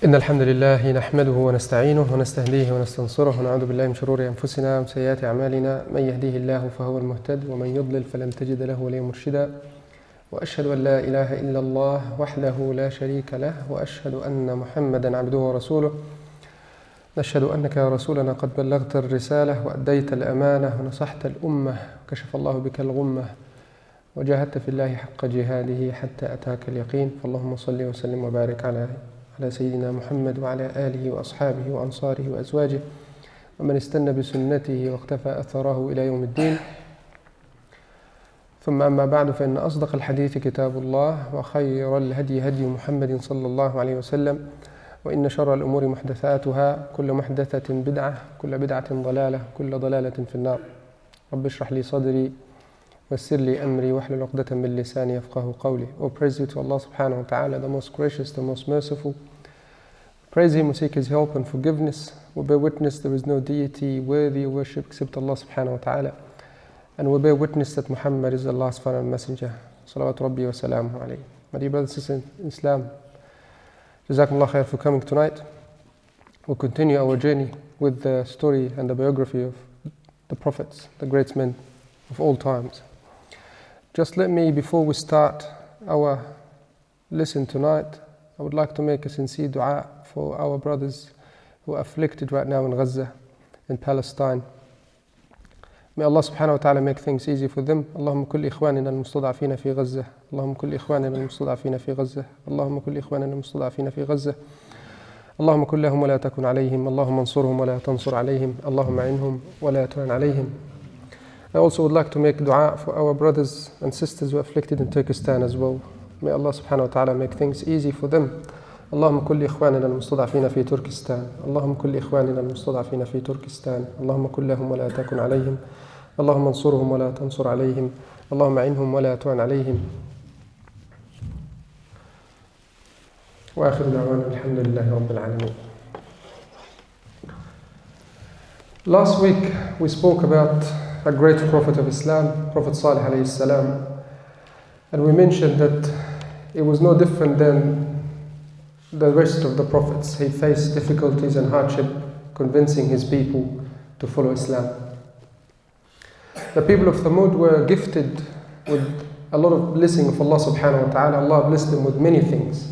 إن الحمد لله نحمده ونستعينه ونستهديه ونستنصره ونعوذ بالله من شرور أنفسنا ومن سيئات أعمالنا من يهديه الله فهو المهتد ومن يضلل فلن تجد له وليا مرشدا وأشهد أن لا إله إلا الله وحده لا شريك له وأشهد أن محمدا عبده ورسوله. نشهد أنك يا رسولنا قد بلغت الرسالة وأديت الأمانة ونصحت الأمة وكشف الله بك الغمة وجاهدت في الله حق جهاده حتى أتاك اليقين. فاللهم صل وسلم وبارك على سيدنا محمد وعلى آله وأصحابه وأنصاره وأزواجه ومن استنى بسنته واقتفى أثره إلى يوم الدين. ثم أما بعد، فإن أصدق الحديث كتاب الله وخير الهدي هدي محمد صلى الله عليه وسلم وإن شر الأمور محدثاتها كل محدثة بدعة كل بدعة ضلالة كل ضلالة في النار. رب اشرح لي صدري ويسر لي أمري واحلل عقدة من لساني يفقهوا قولي. All praise to Allah subhanahu wa ta'ala, the most gracious, the most merciful. Praise Him, we seek His help and forgiveness. We bear witness there is no deity worthy of worship except Allah subhanahu wa ta'ala. And we bear witness that Muhammad is Allah's final messenger. Salawatu Rabbi wa salamuhu alayhi. My dear brothers and sisters in Islam, Jazakumullah khair for coming tonight. We'll continue our journey with the story and the biography of the prophets, the great men of all times. Just let me, before we start our lesson tonight, I would like to make a sincere dua for our brothers who are afflicted right now in Gaza, in Palestine. May Allah subhanahu wa ta'ala make things easy for them. اللهم كل إخواننا المستضعفين في غزة اللهم كل إخواننا المستضعفين في غزة اللهم كل إخواننا المستضعفين في غزة اللهم كن لهم ولا تكن عليهم اللهم انصرهم ولا تنصر عليهم اللهم أعنهم ولا تعن عليهم. I also would like to make dua for our brothers and sisters who are afflicted in Turkestan as well. May Allah subhanahu wa ta'ala make things easy for them. اللهم كل إخواننا المستضعفين في تركستان اللهم كل إخواننا المستضعفين في تركستان اللهم كن لهم ولا تكن عليهم اللهم انصرهم ولا تنصر عليهم اللهم أعنهم ولا تعن عليهم. وآخر دعوانا الحمد لله رب العالمين. Last week we spoke about a great prophet of Islam, Prophet Salih alayhi salam, and we mentioned that it was no different than the rest of the prophets. He faced difficulties and hardship convincing his people to follow Islam. The people of Thamud were gifted with a lot of blessing of Allah subhanahu wa ta'ala. Allah blessed them with many things: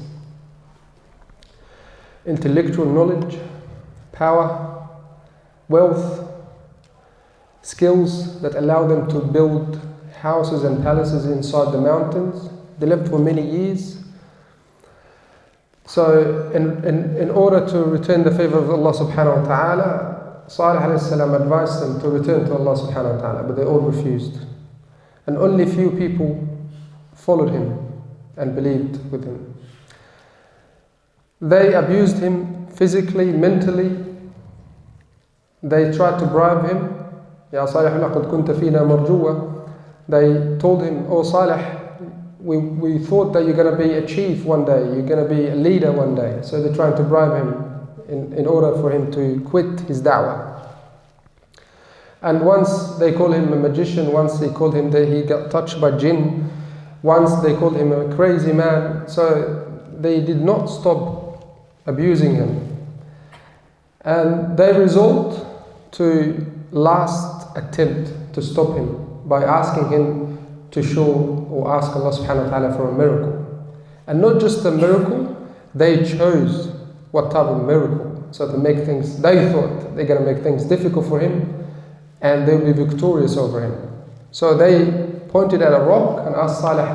intellectual knowledge, power, wealth, skills that allow them to build houses and palaces inside the mountains. They lived for many years. So in order to return the favor of Allah subhanahu wa ta'ala, Salih alayhi salam advised them to return to Allah subhanahu wa ta'ala, but they all refused. And only few people followed him and believed with him. They abused him physically, mentally. They tried to bribe him. Ya Salih, laqad kunta fina marjuwa. They told him, "Oh Salih, we thought that you're going to be a chief one day, you're going to be a leader one day." So they're trying to bribe him in order for him to quit his da'wah. And once they called him a magician, once they called him that he got touched by jinn, once they called him a crazy man. So they did not stop abusing him. And they resolved to last attempt to stop him by asking him to show or ask Allah subhanahu wa ta'ala for a miracle. And not just a miracle, they chose what type of miracle. So to make things, they thought they're going to make things difficult for him and they'll be victorious over him. So they pointed at a rock and asked Salih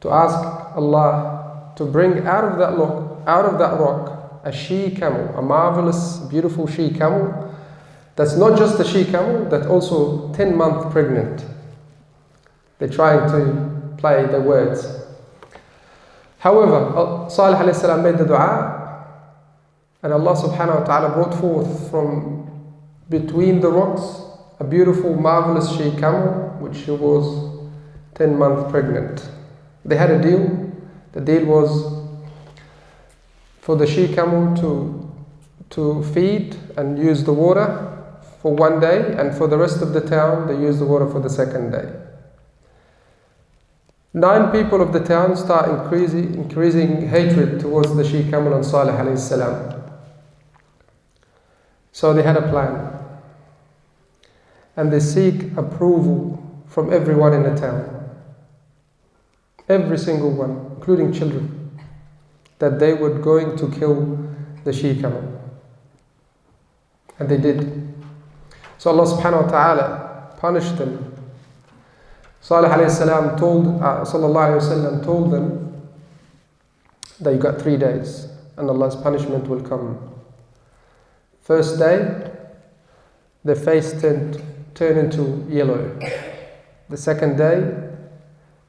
to ask Allah to bring out of that rock a she camel, a marvelous, beautiful she camel. That's not just a she camel, that's also 10 months pregnant. They're trying to play the words. However, Salih alayhi salam made the dua, and Allah subhanahu wa ta'ala brought forth from between the rocks a beautiful, marvelous she camel, which was 10 months pregnant. They had a deal. The deal was for the she camel to feed and use the water for one day, and for the rest of the town they use the water for the second day. 9 people of the town start increasing hatred towards the Sheikh Kamil and Salih alayhi salam. So they had a plan. And they seek approval from everyone in the town. Every single one, including children, that they were going to kill the Sheikh Kamil. And they did. So Allah subhanahu wa ta'ala punished them. Salih alayhi salam told them that you got 3 days and Allah's punishment will come. First day, their face turned into yellow. The second day,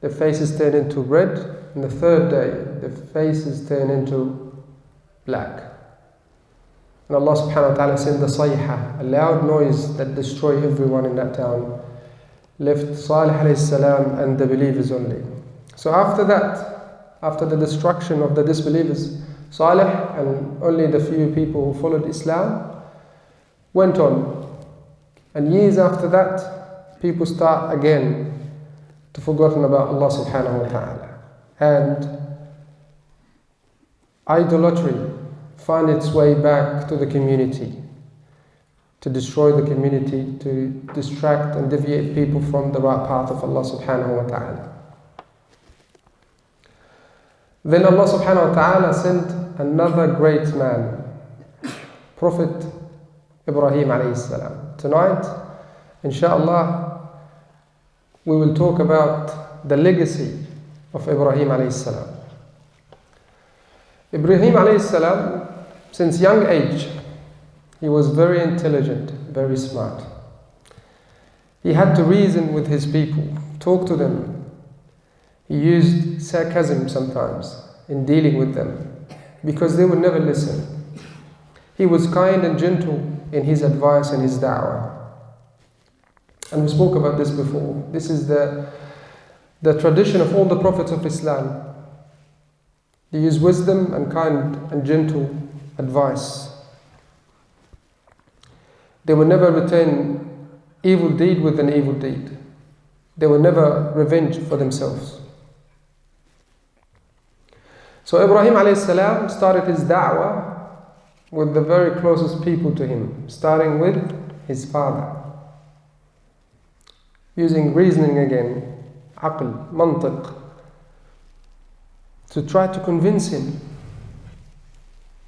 their faces turned into red. And the third day, their faces turned into black. And Allah subhanahu wa ta'ala sent the sayha, a loud noise that destroyed everyone in that town, left Salih alayhi salam and the believers only. So after that, after the destruction of the disbelievers, Salih and only the few people who followed Islam went on. And years after that, people start again to forgotten about Allah subhanahu wa ta'ala. And idolatry find its way back to the community, to destroy the community, to distract and deviate people from the right path of Allah subhanahu wa ta'ala. Then Allah subhanahu wa ta'ala sent another great man, Prophet Ibrahim alayhi salam. Tonight, inshallah, we will talk about the legacy of Ibrahim alayhi salam. Ibrahim alayhi salam, since young age, he was very intelligent, very smart. He had to reason with his people, talk to them. He used sarcasm sometimes in dealing with them because they would never listen. He was kind and gentle in his advice and his da'wah. And we spoke about this before. This is the tradition of all the prophets of Islam. They use wisdom and kind and gentle advice. They will never return evil deed with an evil deed. They will never revenge for themselves. So Ibrahim alayhi salam started his da'wah with the very closest people to him, starting with his father. Using reasoning again, aql, mantiq, to try to convince him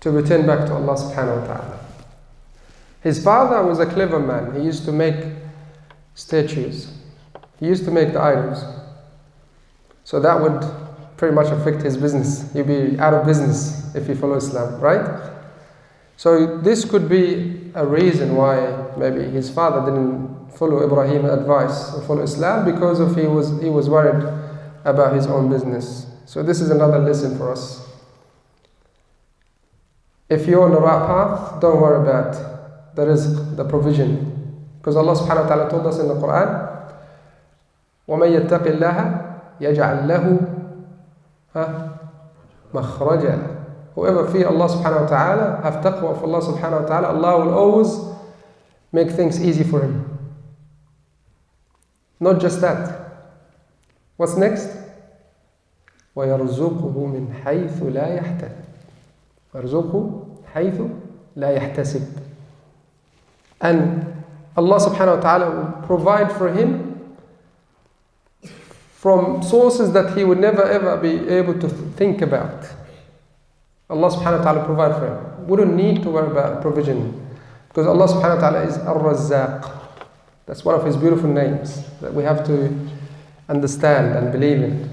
to return back to Allah subhanahu wa ta'ala. His father was a clever man. He used to make statues. He used to make the idols. So that would pretty much affect his business. He'd be out of business if he follows Islam, right? So this could be a reason why maybe his father didn't follow Ibrahim's advice or follow Islam, because of he was worried about his own business. So this is another lesson for us. If you're on the right path, don't worry about the rizq, the provision. Because Allah subhanahu wa ta'ala told us in the Quran, وَمَن يَتَّقِ اللَّهَ يَجْعَلْ لَهُ مَخْرَجًا. Whoever fear Allah subhanahu wa ta'ala, have taqwa of Allah subhanahu wa ta'ala, Allah will always make things easy for him. Not just that. What's next? وَيَرْزُقُهُ مِنْ حَيْثُ لَا يَحْتَسِبُ. وَيَرْزُقُهُ حَيْثُ لَا يَحْتَسِبُ. And Allah subhanahu wa ta'ala will provide for him from sources that he would never ever be able to think about. Allah subhanahu wa ta'ala provide for him. We don't need to worry about provision, because Allah subhanahu wa ta'ala is Ar-Razzaq. That's one of his beautiful names that we have to understand and believe in.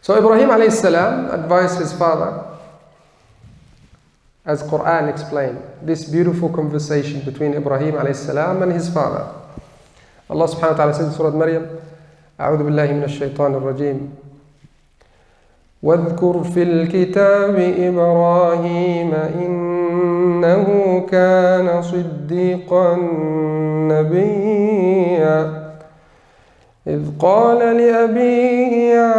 So Ibrahim alayhi salam advised his father, as Quran explained, this beautiful conversation between Ibrahim alayhi salam and his father. Allah subhanahu wa ta'ala says in Surah Maryam, أعوذ بالله من الشيطان الرجيم واذكر في الكتاب إبراهيم إنه كان صديقا نبيا إذ قال لأبيه يا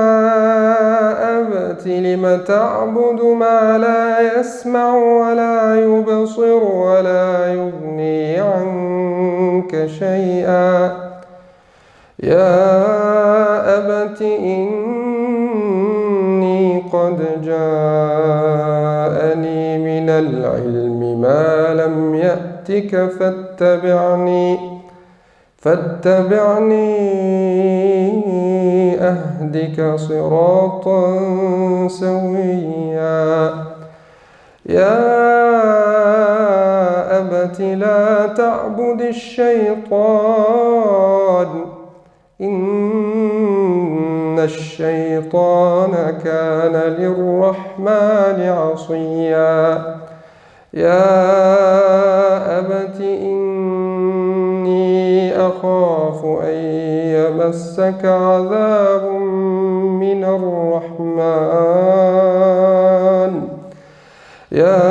أبت لم تعبد ما لا يسمع ولا يبصر ولا يغني عنك شيئا يا أبت إني قد جاءني من العلم ما لم يأتك فاتبعني أهدك صراطا سويا يا أبت لا تعبد الشيطان إن الشيطان كان للرحمن عصيا يا أبت إني أخاف أن يمسك عذاب من الرحمن يا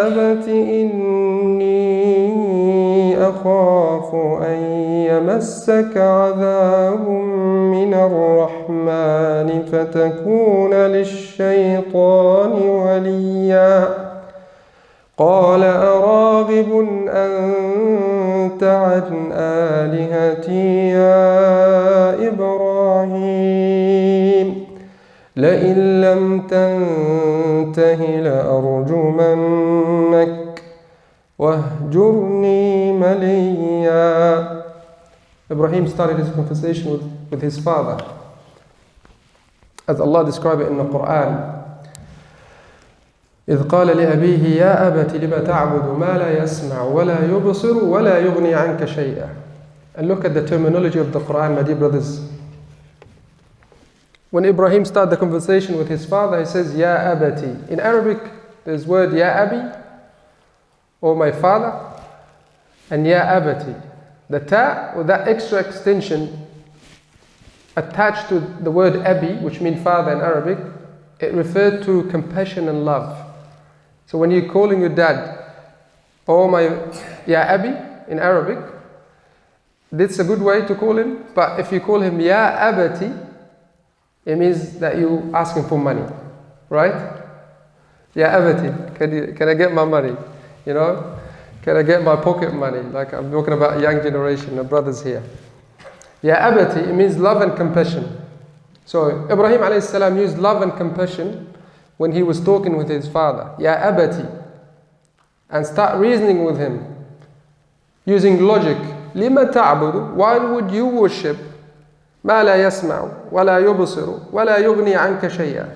أبت إني أخاف أن يمسك عذاب من الرحمن فتكون للشيطان وليا قال أراغب أنت عن آلهتي يا إبراهيم لئن لم تنته لأرجمنك واهجرني مليا. Ibrahim started his conversation with his father, as Allah described it in the Quran. إذ قال لأبيه يا أبت لم تعبد ما لا يسمع ولا يبصر ولا يغني عنك شيئا. And look at the terminology of the Quran, my dear brothers. When Ibrahim started the conversation with his father, he says, Ya abati. In Arabic, there's word Ya abi, or my father, and Ya abati. The ta, or that extra extension attached to the word abi, which means father in Arabic, it referred to compassion and love. So when you're calling your dad, oh my Ya abi, in Arabic, that's a good way to call him. But if you call him Ya abati, it means that you asking for money, right? Ya abati, can I get my money? You know, can I get my pocket money? Like I'm talking about a young generation, the brothers here. Ya abati, it means love and compassion. So Ibrahim alayhi salam used love and compassion when he was talking with his father. Ya abati, and start reasoning with him, using logic. Lima ta'budu, why would you worship ما لا يسمع ولا يبصر ولا يغني عنك شيئا?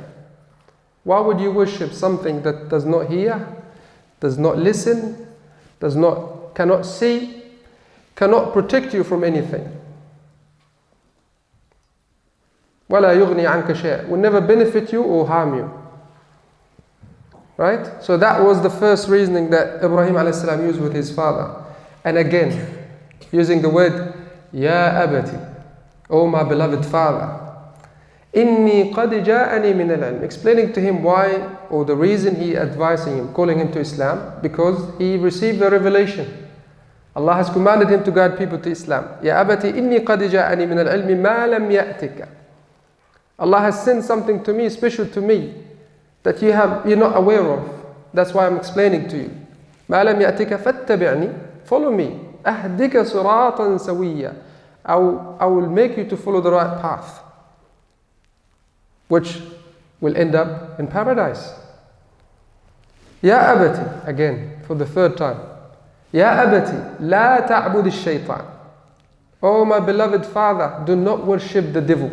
Why would you worship something that does not hear, does not listen, cannot see, cannot protect you from anything? ولا يغني عنك شيئا, will never benefit you or harm you. Right? So that was the first reasoning that Ibrahim a.s. used with his father. And again, using the word Ya abati, oh my beloved father. Inni qad ja'ani min al-ilm, explaining to him why, or the reason he advising him, calling him to Islam, because he received the revelation. Allah has commanded him to guide people to Islam. Ya abati inni qad ja'ani min al-ilm ma lam ya'tika. Allah has sent something to me, special to me, that you're not aware of. That's why I'm explaining to you. Ma lam ya'tika fattabi'ni, follow me. Ahdika siratan sawiyya. I will make you to follow the right path, which will end up in paradise. Ya abati, again, for the third time. Ya abati, la ta'bud al-shaytan. Oh my beloved father, do not worship the devil.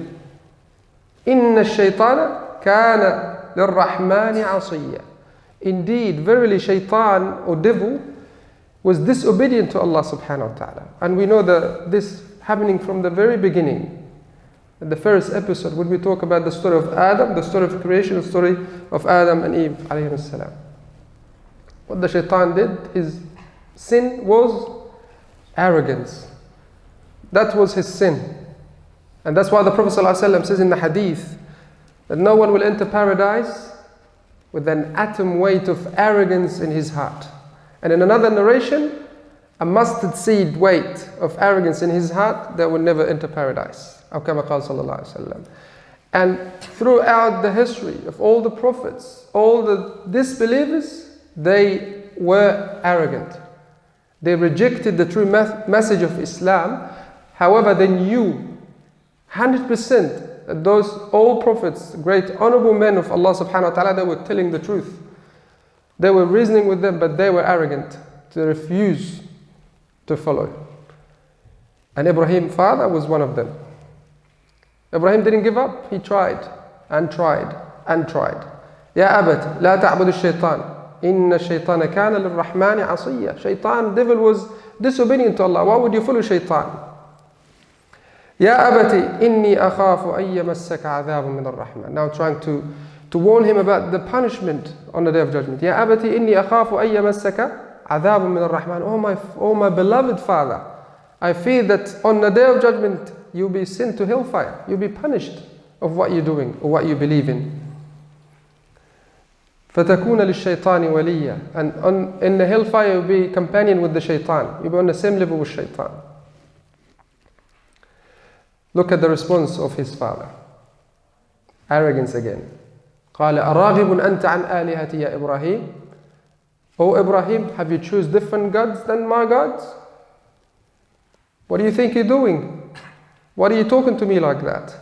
Inna al-shaytana kana lirrahmani asiyya. Indeed, verily shaytan or devil was disobedient to Allah subhanahu wa ta'ala. And we know that this happening from the very beginning. In the first episode, when we talk about the story of Adam, the story of creation, the story of Adam and Eve alayhi salam. What the shaitan did, his sin was arrogance. That was his sin. And that's why the Prophet ﷺ says in the hadith that no one will enter paradise with an atom weight of arrogance in his heart. And in another narration, a mustard seed weight of arrogance in his heart that will never enter paradise. And throughout the history of all the prophets, all the disbelievers, they were arrogant. They rejected the true message of Islam. However, they knew 100% that those all prophets, great honorable men of Allah subhanahu wa ta'ala, they were telling the truth. They were reasoning with them, but they were arrogant to refuse to follow. And Ibrahim's father was one of them. Ibrahim didn't give up. He tried and tried and tried. Ya abat, la ta'budu shaitan. Inna shaytana kana lirrahmani asiyya. Shaitan, devil was disobedient to Allah. Why would you follow shaitan? Ya abati, inni akhafu an yamassaka adhabun min ar-rahman. Now trying to warn him about the punishment on the day of judgment. Ya abati, inni akhafu an yamassaka adhabun min ar-rahman. Oh my beloved father, I fear that on the day of judgment you'll be sent to hellfire. You'll be punished of what you're doing or what you believe in. فَتَكُونَ لِلشَّيْطَانِ وَلِيًّا. And in the hellfire you'll be companion with the shaitan. You'll be on the same level with shaitan. Look at the response of his father. Arrogance again. قال أراغب أنت عن آلهتي يا إبراهيم. Oh Ibrahim, have you choose different gods than my gods? What do you think you're doing? What are you talking to me like that?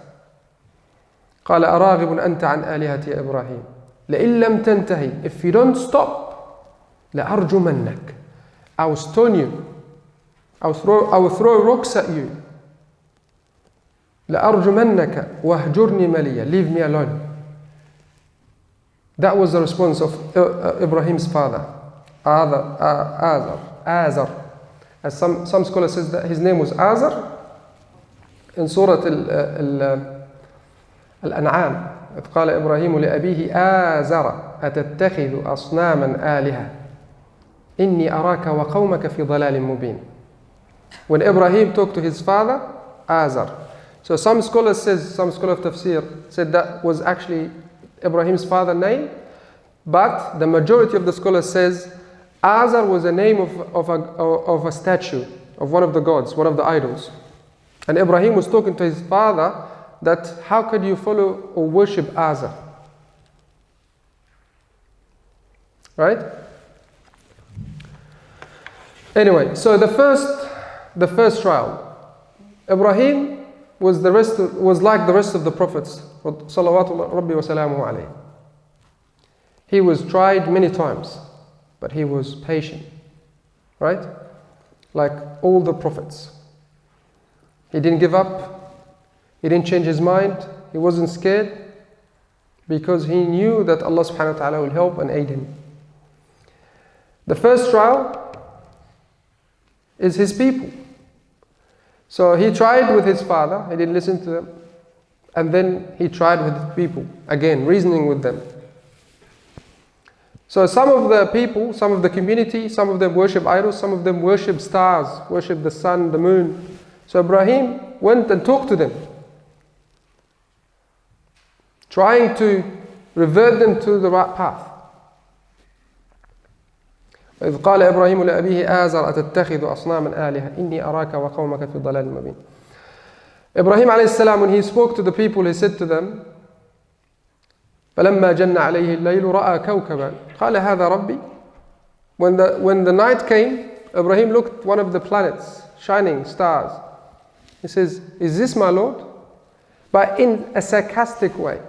قال أراغب أنت عن آلهتي يا إبراهيم. لئن لم تنتهي, if you don't stop, لأرجمنك. I will stone you. I will throw rocks at you. لأرجمنك وهجرني مليا. Leave me alone. That was the response of Ibrahim's father, Azhar. As some scholars says that his name was Azhar. In Surah Al-An'am, إذ قال إبراهيم لأبيه آزر أتتخذ أصناما آلهة إني أراك وقومك في ضلال مبين. When Ibrahim talked to his father, Azhar. So some scholar of tafsir said that was actually Ibrahim's father's name, but the majority of the scholars says Azhar was a name of a statue of one of the gods, one of the idols. And Ibrahim was talking to his father that how could you follow or worship Azhar? Right? Anyway, so the first trial, Ibrahim was like the rest of the prophets, salawatu rabbi wa salamuhu alayhi. He was tried many times, but he was patient, right? Like all the prophets. He didn't give up. He didn't change his mind. He wasn't scared because he knew that Allah subhanahu wa ta'ala will help and aid him. The first trial is his people. So he tried with his father. He didn't listen to them. And then he tried with his people. Again, reasoning with them. So some of the people, some of the community, some of them worship idols, some of them worship stars, worship the sun, the moon. So Ibrahim went and talked to them, trying to revert them to the right path. إذ قال إبراهيم لأبيه آزر أتتخذ أصناما آلهة إني أراك وقومك في ضلال مبين. Ibrahim alayhi salam, when he spoke to the people, he said to them, فلما جن عليه الليل رأى كوكبا قال هذا ربي. When the night came, Ibrahim looked one of the planets, shining stars. He says, is this my Lord? But in a sarcastic way.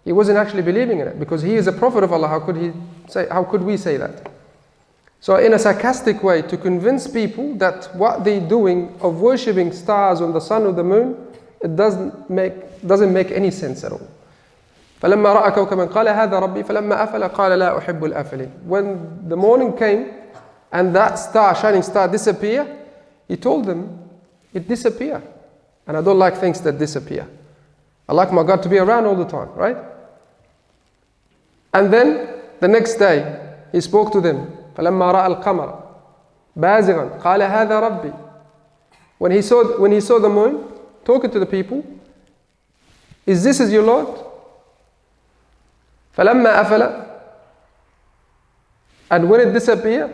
He wasn't actually believing in it because he is a prophet of Allah. How could we say that? So in a sarcastic way to convince people that what they're doing of worshipping stars on the sun or the moon, it doesn't make any sense at all. فلما رأى كوكبا قال هذا ربي فلما أفل قال لا أحب الآفلين. When the morning came and that star, shining star, disappeared, he told them, it disappeared. And I don't like things that disappear. I like my God to be around all the time, right? And then the next day he spoke to them. فلما رأى القمر بازغا قال هذا ربي. When he saw the moon, talking to the people, is this your Lord? فلما أفل, and when it disappeared,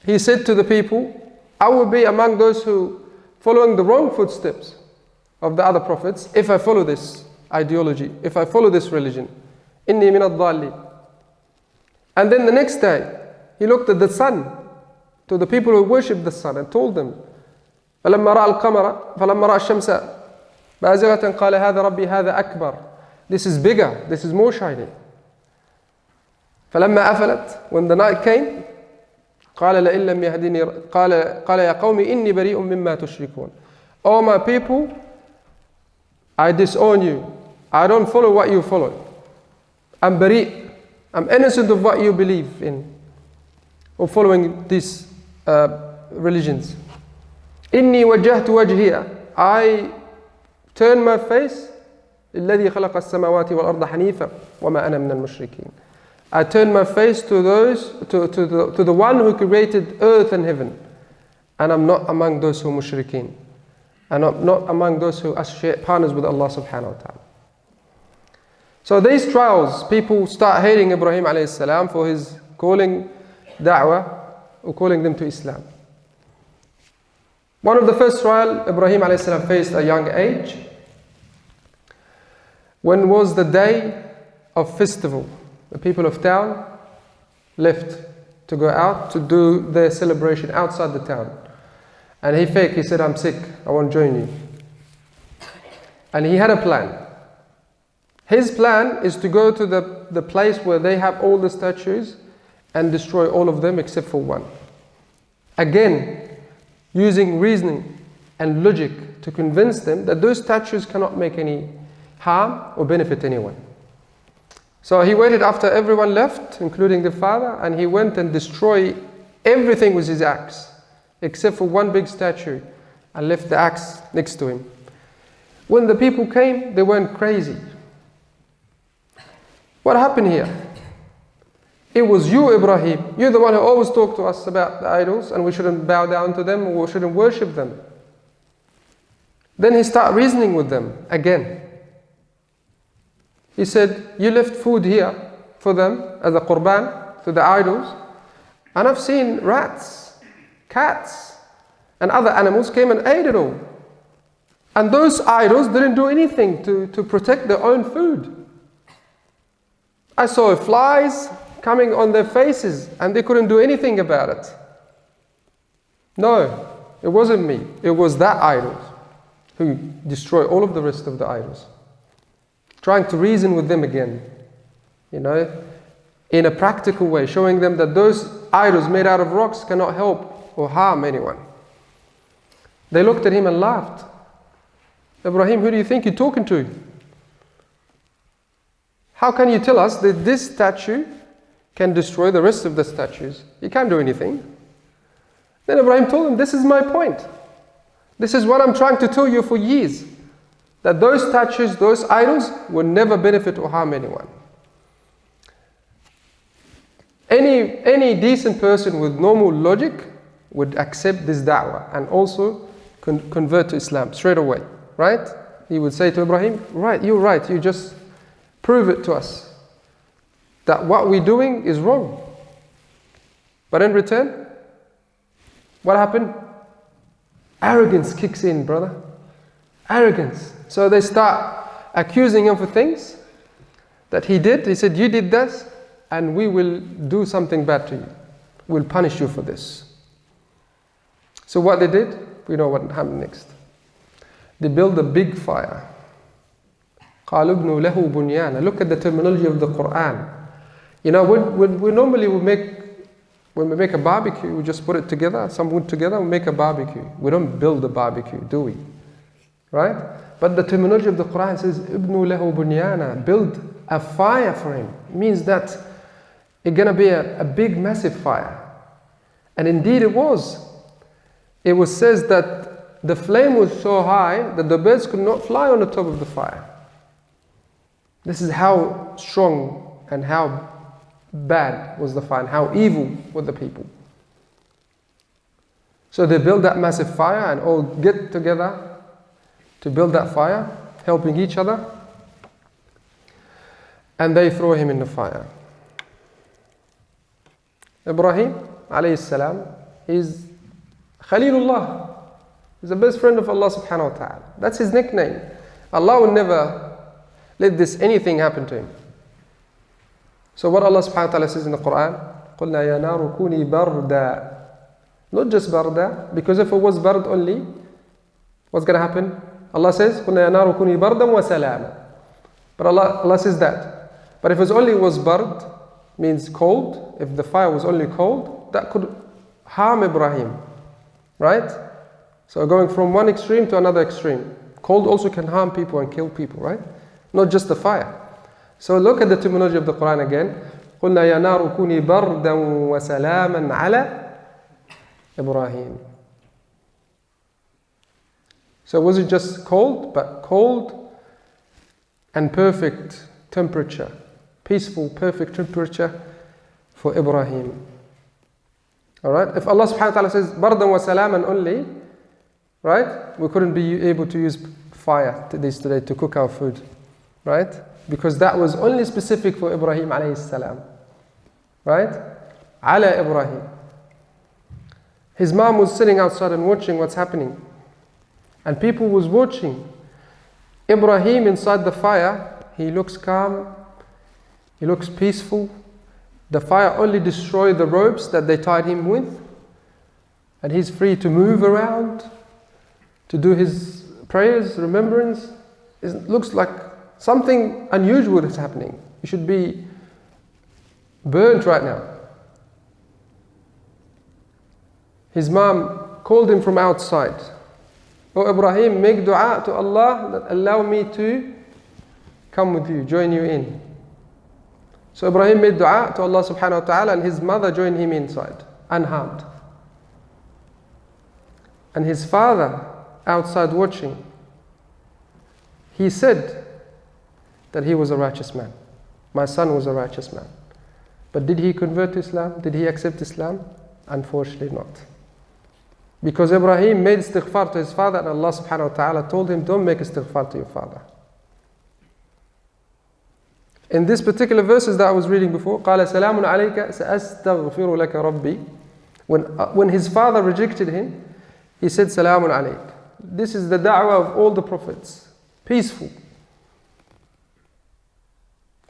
he said to the people, I will be among those who following the wrong footsteps of the other prophets if I follow this ideology, if I follow this religion. إني من الضالين. And then the next day, he looked at the sun, to the people who worship the sun, and told them, فلما رأى الشمس بازغة قال هذا ربي هذا أكبر. This is bigger, this is more shining. فلما أفلت, when the night came, قال لئن لم يهدني قال يا قوم إني بريء مما تشركون. Oh my people, I disown you. I don't follow what you follow. I'm bari'. I'm innocent of what you believe in, or following these religions. إني وجهت وجهي. I turn my face الذي خلق السماوات والأرض حنيفا وما أنا من المشركين. I turn my face to the one who created earth and heaven, and I'm not among those who are mushrikeen, and I'm not among those who associate partners with Allah subhanahu wa ta'ala. So these trials, people start hating Ibrahim alayhi salam for his calling da'wah, or calling them to Islam. One of the first trial Ibrahim alayhi salam faced at a young age. When was the day of festival? The people of town left to go out to do their celebration outside the town. And he said, I'm sick, I won't join you. And he had a plan. His plan is to go to the place where they have all the statues and destroy all of them except for one. Again, using reasoning and logic to convince them that those statues cannot make any harm or benefit anyone. So he waited after everyone left, including the father, and he went and destroyed everything with his axe, except for one big statue, and left the axe next to him. When the people came, they went crazy. What happened here? It was you, Ibrahim. You're the one who always talked to us about the idols, and we shouldn't bow down to them, or we shouldn't worship them. Then he started reasoning with them again. He said, you left food here for them as a qurban to the idols, and I've seen rats, cats, and other animals came and ate it all. And those idols didn't do anything to protect their own food. I saw flies coming on their faces and they couldn't do anything about it. No, it wasn't me. It was that idol who destroyed all of the rest of the idols. Trying to reason with them again, in a practical way, showing them that those idols made out of rocks cannot help or harm anyone. They looked at him and laughed. Ibrahim, who do you think you're talking to? How can you tell us that this statue can destroy the rest of the statues? You can't do anything. Then Ibrahim told him, this is my point. This is what I'm trying to tell you for years. That those statues, those idols, will never benefit or harm anyone. Any decent person with normal logic would accept this da'wah and also convert to Islam straight away, right? He would say to Ibrahim, right, you're right, you just prove it to us that what we're doing is wrong. But in return, what happened? Arrogance kicks in, brother. Arrogance. So they start accusing him for things that he did. He said, you did this, and we will do something bad to you. We'll punish you for this. So what they did, we know what happened next. They built a big fire. قَالُوا ابْنُوا لَهُ بُنْيَانًا. Look at the terminology of the Quran. When we normally when we make a barbecue, we just put it together, some wood together, we make a barbecue. We don't build a barbecue, do we? Right? But the terminology of the Quran says, Ibnu lahu bunyana, build a fire for him. It means that it's going to be a big, massive fire. And indeed it was. It was says that the flame was so high that the birds could not fly on the top of the fire. This is how strong and how bad was the fire, and how evil were the people. So they built that massive fire and all get together to build that fire, helping each other, and they throw him in the fire. Ibrahim alayhi salam is Khalilullah. He's the best friend of Allah subhanahu wa ta'ala. That's his nickname. Allah will never let anything happen to him. So what Allah subhanahu wa ta'ala says in the Quran, قُلْنَا يَا نَارُ كُونِي بَرْدًا. Not just barda, because if it was bard only, what's going to happen? Allah says, قُلْنَا يَا نَارُ كُونِي بَرْدًا وَسَلَامًا. But Allah says that. But if it only was bard, means cold, if the fire was only cold, that could harm Ibrahim. Right? So going from one extreme to another extreme. Cold also can harm people and kill people, right? Not just the fire. So look at the terminology of the Quran again. قُلْنَا يَا نَارُ كُونِي بَرْدًا وَسَلَامًا عَلَى Ibrahim. So was it just cold? But cold and perfect temperature. Peaceful, perfect temperature for Ibrahim. Alright? If Allah subhanahu wa ta'ala says bardan wa salaman only, right? We couldn't be able to use fire today to cook our food. Right? Because that was only specific for Ibrahim alayhi salam. Right? Ala Ibrahim. His mom was sitting outside and watching what's happening. And people was watching. Ibrahim inside the fire, he looks calm, he looks peaceful. The fire only destroyed the ropes that they tied him with. And he's free to move around, to do his prayers, remembrance. It looks like something unusual is happening. He should be burnt right now. His mom called him from outside. Oh Ibrahim, make dua to Allah that allow me to come with you, join you in. So Ibrahim made dua to Allah subhanahu wa ta'ala, and his mother joined him inside, unharmed. And his father outside watching, he said that he was a righteous man. My son was a righteous man. But did he convert to Islam? Did he accept Islam? Unfortunately not. Because Ibrahim made istighfar to his father, and Allah subhanahu wa ta'ala told him, don't make istighfar to your father. In this particular verses that I was reading before, قَالَ سَلَامٌ عَلَيْكَ سَأَسْتَغْفِرُ لَكَ رَبِّي. When his father rejected him, he said, سَلَامٌ عَلَيْكَ. This is the da'wah of all the prophets. Peaceful,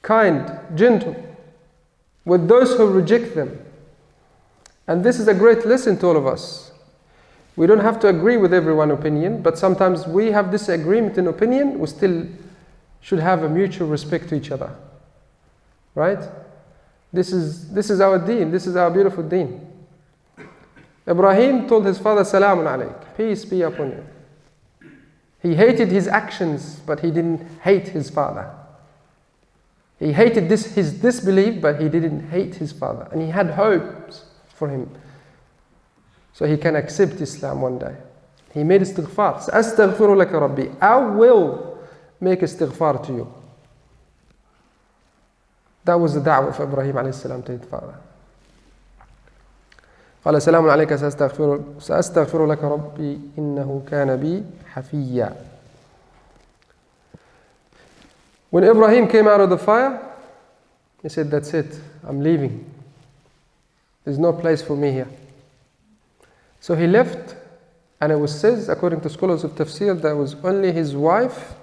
kind, gentle, with those who reject them. And this is a great lesson to all of us. We don't have to agree with everyone's opinion, but sometimes we have disagreement in opinion, we still should have a mutual respect to each other. Right? This is our deen, this is our beautiful deen. Ibrahim told his father, Salamun alayk, peace be upon you. He hated his actions, but he didn't hate his father. He hated his disbelief, but he didn't hate his father. And he had hopes for him, so he can accept Islam one day. He made istighfar. Astaghfiru laka Rabbi. I will make istighfar to you. That was the da'wah of Ibrahim alayhi salam to his father. قال سلام عليك سأستغفر لك ربي إنه كان بي حفيا. When Ibrahim came out of the fire, he said, that's it, I'm leaving. There's no place for me here. So he left, and it was said, according to scholars of tafsir, that was only his wife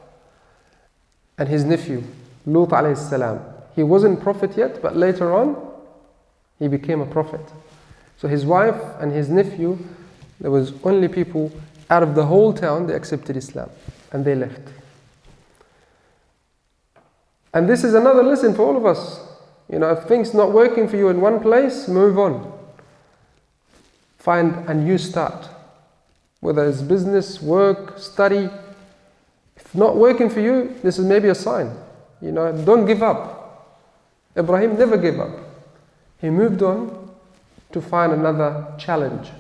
and his nephew, Lut alayhi salam. He wasn't prophet yet, but later on, he became a prophet. So his wife and his nephew, there was only people out of the whole town, they accepted Islam, and they left. And this is another lesson for all of us. You know, if things not working for you in one place, move on. Find a new start. Whether it's business, work, study. If not working for you, this is maybe a sign. You know, don't give up. Ibrahim never gave up. He moved on to find another challenge,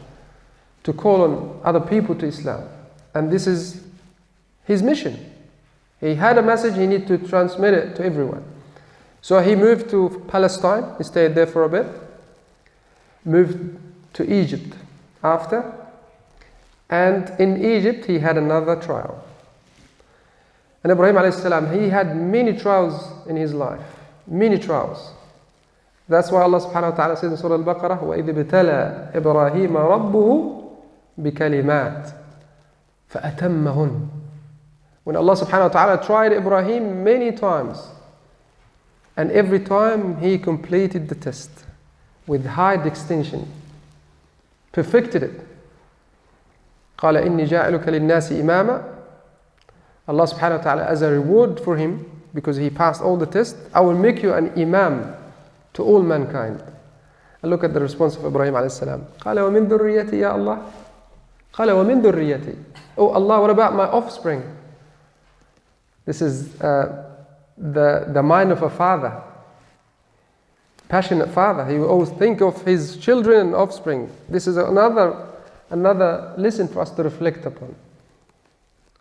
to call on other people to Islam. And this is his mission. He had a message, he needed to transmit it to everyone. So he moved to Palestine, he stayed there for a bit, moved to Egypt after, and in Egypt he had another trial. And Ibrahim alayhi salam, he had many trials in his life, many trials. That's why Allah subhanahu wa ta'ala says in Surah Al-Baqarah, وَإِذِ ابْتَلَى إِبْرَاهِيمَ رَبُّهُ بِكَلِمَاتٍ فَأَتَمَّهُنْ. When Allah subhanahu wa ta'ala tried Ibrahim many times, and every time he completed the test with high distinction, perfected it. قال إني جاعلك للناس إماما. Allah subhanahu wa ta'ala, as a reward for him, because he passed all the tests, I will make you an imam to all mankind. And look at the response of Ibrahim alayhi salam. قال ومن ذريتي يا الله. قال ومن ذريتي. Oh Allah, what about my offspring? This is the mind of a father. Passionate father. He will always think of his children and offspring. This is another lesson for us to reflect upon.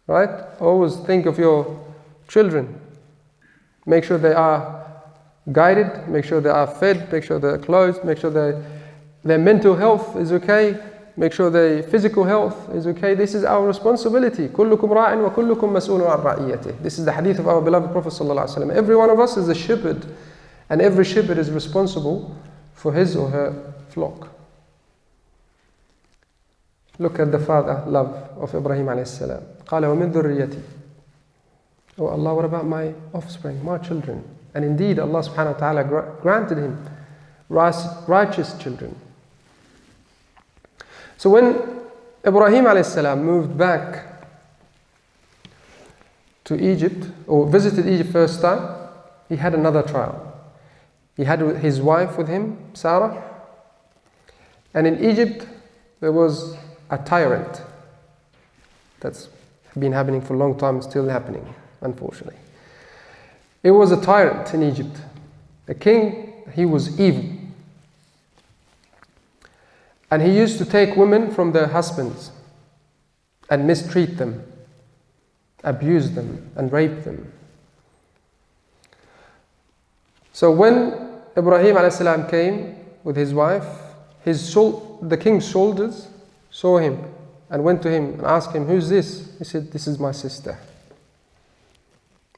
Right? Always think of your children. Make sure they are guided, make sure they are fed, make sure they're clothed, make sure their mental health is okay, make sure their physical health is okay. This is our responsibility. كلكم راع وكلكم مسؤول عن رعيته. This is the hadith of our beloved Prophet ﷺ. Every one of us is a shepherd, and every shepherd is responsible for his or her flock. Look at the father love of Ibrahim alayhi salam. قال ومن ذريتي. Oh Allah, what about my offspring, my children? And indeed, Allah subhanahu wa ta'ala granted him righteous children. So when Ibrahim alayhi salam moved back to Egypt, or visited Egypt first time, he had another trial. He had his wife with him, Sarah. And in Egypt, there was a tyrant. That's been happening for a long time, still happening, unfortunately. It was a tyrant in Egypt. The king, he was evil. And he used to take women from their husbands and mistreat them, abuse them, and rape them. So when Ibrahim a.s. came with his wife, the king's soldiers saw him and went to him and asked him, "Who's this?" He said, "This is my sister,"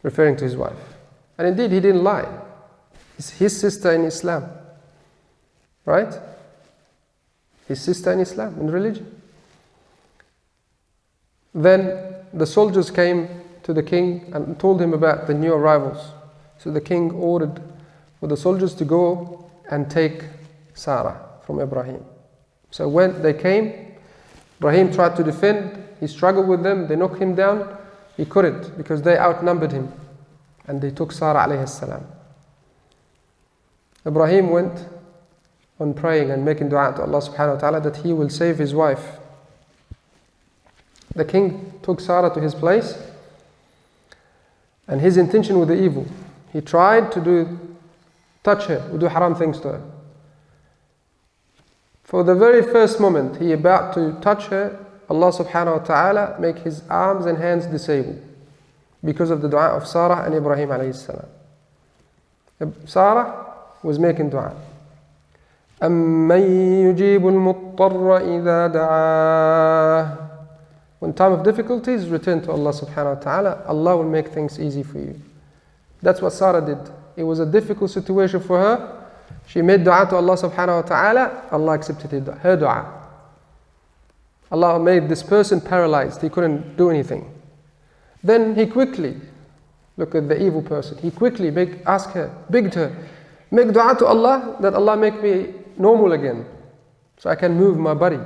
referring to his wife. And indeed, he didn't lie. It's his sister in Islam. Right? His sister in Islam, in religion. Then the soldiers came to the king and told him about the new arrivals. So the king ordered for the soldiers to go and take Sarah from Ibrahim. So when they came, Ibrahim tried to defend. He struggled with them. They knocked him down. He couldn't, because they outnumbered him. And they took Sarah alayhi salam. Ibrahim went on praying and making dua to Allah subhanahu wa ta'ala that he will save his wife. The king took Sarah to his place, and his intention was the evil. He tried to touch her, do haram things to her. For the very first moment he about to touch her, Allah subhanahu wa ta'ala make his arms and hands disabled because of the dua of Sarah and Ibrahim alayhi salam. Sarah was making dua. أَمَّن يُجِيبُ الْمُضْطَرَّ إِذَا دَعَاهُ. When time of difficulties, return to Allah subhanahu wa ta'ala. Allah will make things easy for you. That's what Sarah did. It was a difficult situation for her. She made dua to Allah subhanahu wa ta'ala. Allah accepted her dua. Allah made this person paralyzed. He couldn't do anything. Then he quickly, look at the evil person, he quickly begged her, make dua to Allah that Allah make me normal again, so I can move my body.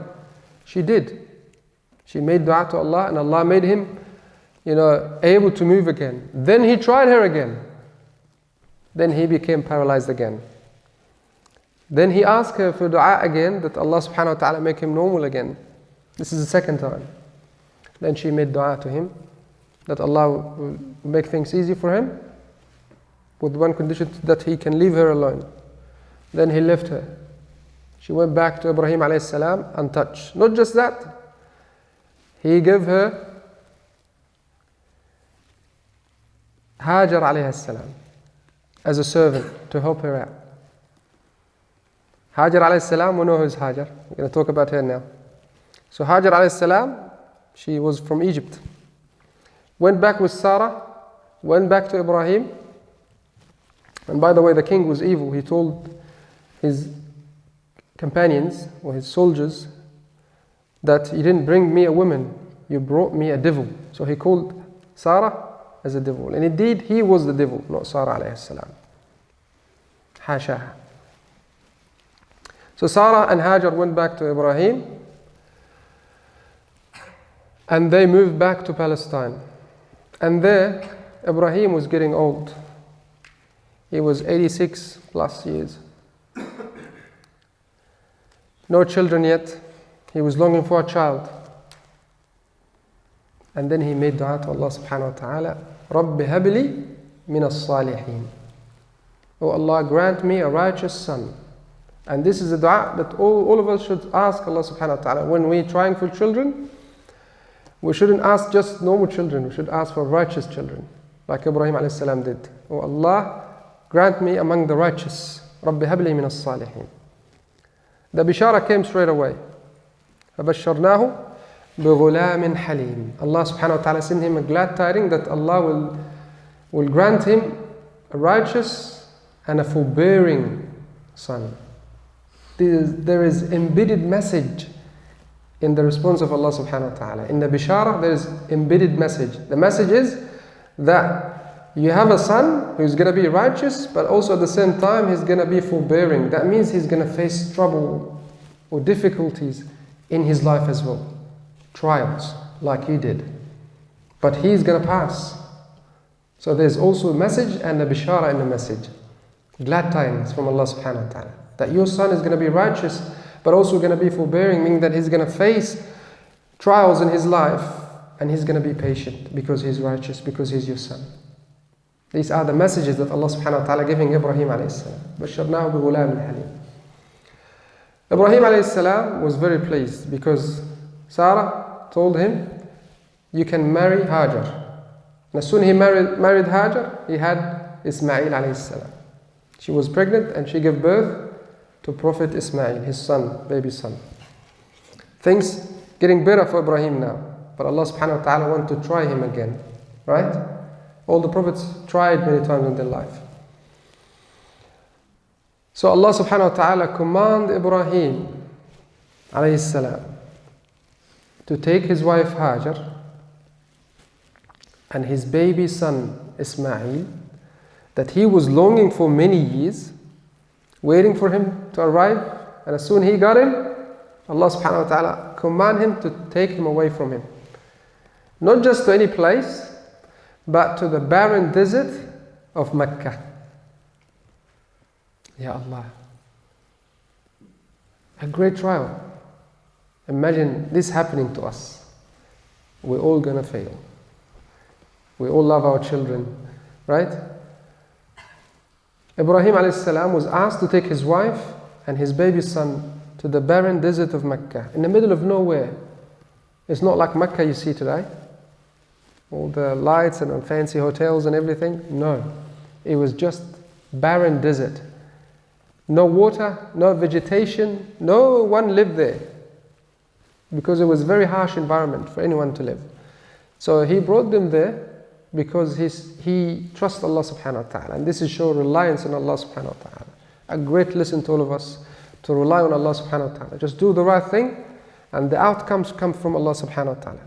She did. She made dua to Allah, and Allah made him, able to move again. Then he tried her again. Then he became paralyzed again. Then he asked her for dua again, that Allah subhanahu wa ta'ala make him normal again. This is the second time. Then she made dua to him, that Allah will make things easy for him, with one condition, that he can leave her alone. Then he left her. She went back to Ibrahim alayhi salam untouched. Not just that, he gave her Hajar alayhi salam as a servant to help her out. Hajar alayhi salam, we know who's Hajar. We're going to talk about her now. So Hajar alayhi salam, she was from Egypt. Went back with Sarah, went back to Ibrahim. And by the way, the king was evil. He told his companions or his soldiers that you didn't bring me a woman, you brought me a devil. So he called Sarah as a devil. And indeed, he was the devil, not Sarah alayhi salam. Hasha. So Sarah and Hajar went back to Ibrahim. And they moved back to Palestine. And there, Ibrahim was getting old. He was 86 plus years. No children yet. He was longing for a child. And then he made dua to Allah subhanahu wa ta'ala, Rabbi habli min as-salihin. Oh Allah, grant me a righteous son. And this is a dua that all of us should ask Allah subhanahu wa ta'ala. When we're trying for children, we shouldn't ask just normal children. We should ask for righteous children, like Ibrahim alayhi salam did. Oh Allah, grant me among the righteous. Rabbi habli min as-salihin. The bishara came straight away. فَبَشَّرْنَاهُ بِغُلَامٍ حَلِيمٍ. Allah subhanahu wa ta'ala sent him a glad tidings that Allah will grant him a righteous and a forbearing son. There is embedded message in the response of Allah subhanahu wa ta'ala. In the bishara, there is embedded message. The message is that you have a son who's going to be righteous, but also at the same time he's going to be forbearing. That means he's going to face trouble or difficulties in his life as well. Trials, like you did. But he's going to pass. So there's also a message and a bishara in the message. Glad tidings from Allah subhanahu wa ta'ala. That your son is going to be righteous, but also going to be forbearing, meaning that he's going to face trials in his life, and he's going to be patient because he's righteous, because he's your son. These are the messages that Allah subhanahu wa ta'ala giving Ibrahim alayhi salam. بَشَّرْنَاهُ بِغُلَامٍ حَلِيمٍ. Ibrahim alayhi salam was very pleased because Sarah told him, you can marry Hajar. And as soon as he married Hajar, he had Ismail alayhi salam. She was pregnant and she gave birth to Prophet Ismail, his son, baby son. Things getting better for Ibrahim now. But Allah subhanahu wa ta'ala wanted to try him again. Right? All the prophets tried many times in their life. So Allah subhanahu wa ta'ala commanded Ibrahim alayhi salam to take his wife Hajar and his baby son Ismail, that he was longing for many years, waiting for him to arrive, and as soon as he got him, Allah subhanahu wa ta'ala commanded him to take him away from him. Not just to any place, but to the barren desert of Mecca. Ya Allah. A great trial. Imagine this happening to us. We're all gonna fail. We all love our children, right? Ibrahim alayhi salam was asked to take his wife and his baby son to the barren desert of Mecca, in the middle of nowhere. It's not like Mecca you see today. All the lights and fancy hotels and everything. No. It was just barren desert. No water, no vegetation, no one lived there. Because it was a very harsh environment for anyone to live. So he brought them there because he trusts Allah subhanahu wa ta'ala. And this is show reliance on Allah subhanahu wa ta'ala. A great lesson to all of us, to rely on Allah subhanahu wa ta'ala. Just do the right thing and the outcomes come from Allah subhanahu wa ta'ala.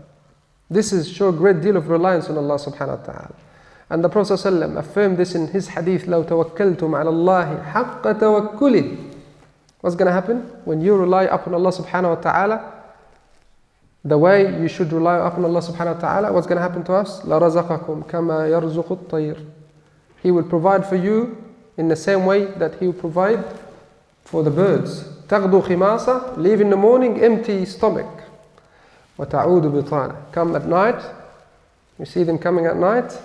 This is show a great deal of reliance on Allah subhanahu wa ta'ala. And the Prophet ﷺ affirmed this in his hadith, لَوْ تَوَكَّلْتُمْ عَلَى اللَّهِ حَقَّ تَوَكُّلِهِ. What's going to happen? When you rely upon Allah subhanahu wa ta'ala, the way you should rely upon Allah subhanahu wa ta'ala, what's going to happen to us? لَرَزَقَكُمْ كَمَا يَرْزُقُ الطَّيْرِ. He will provide for you in the same way that He will provide for the birds. تَغْدُو خِمَاسًا. Leave in the morning, empty stomach. وَتَعُودُ بِطَانًا. Come at night. You see them coming at night.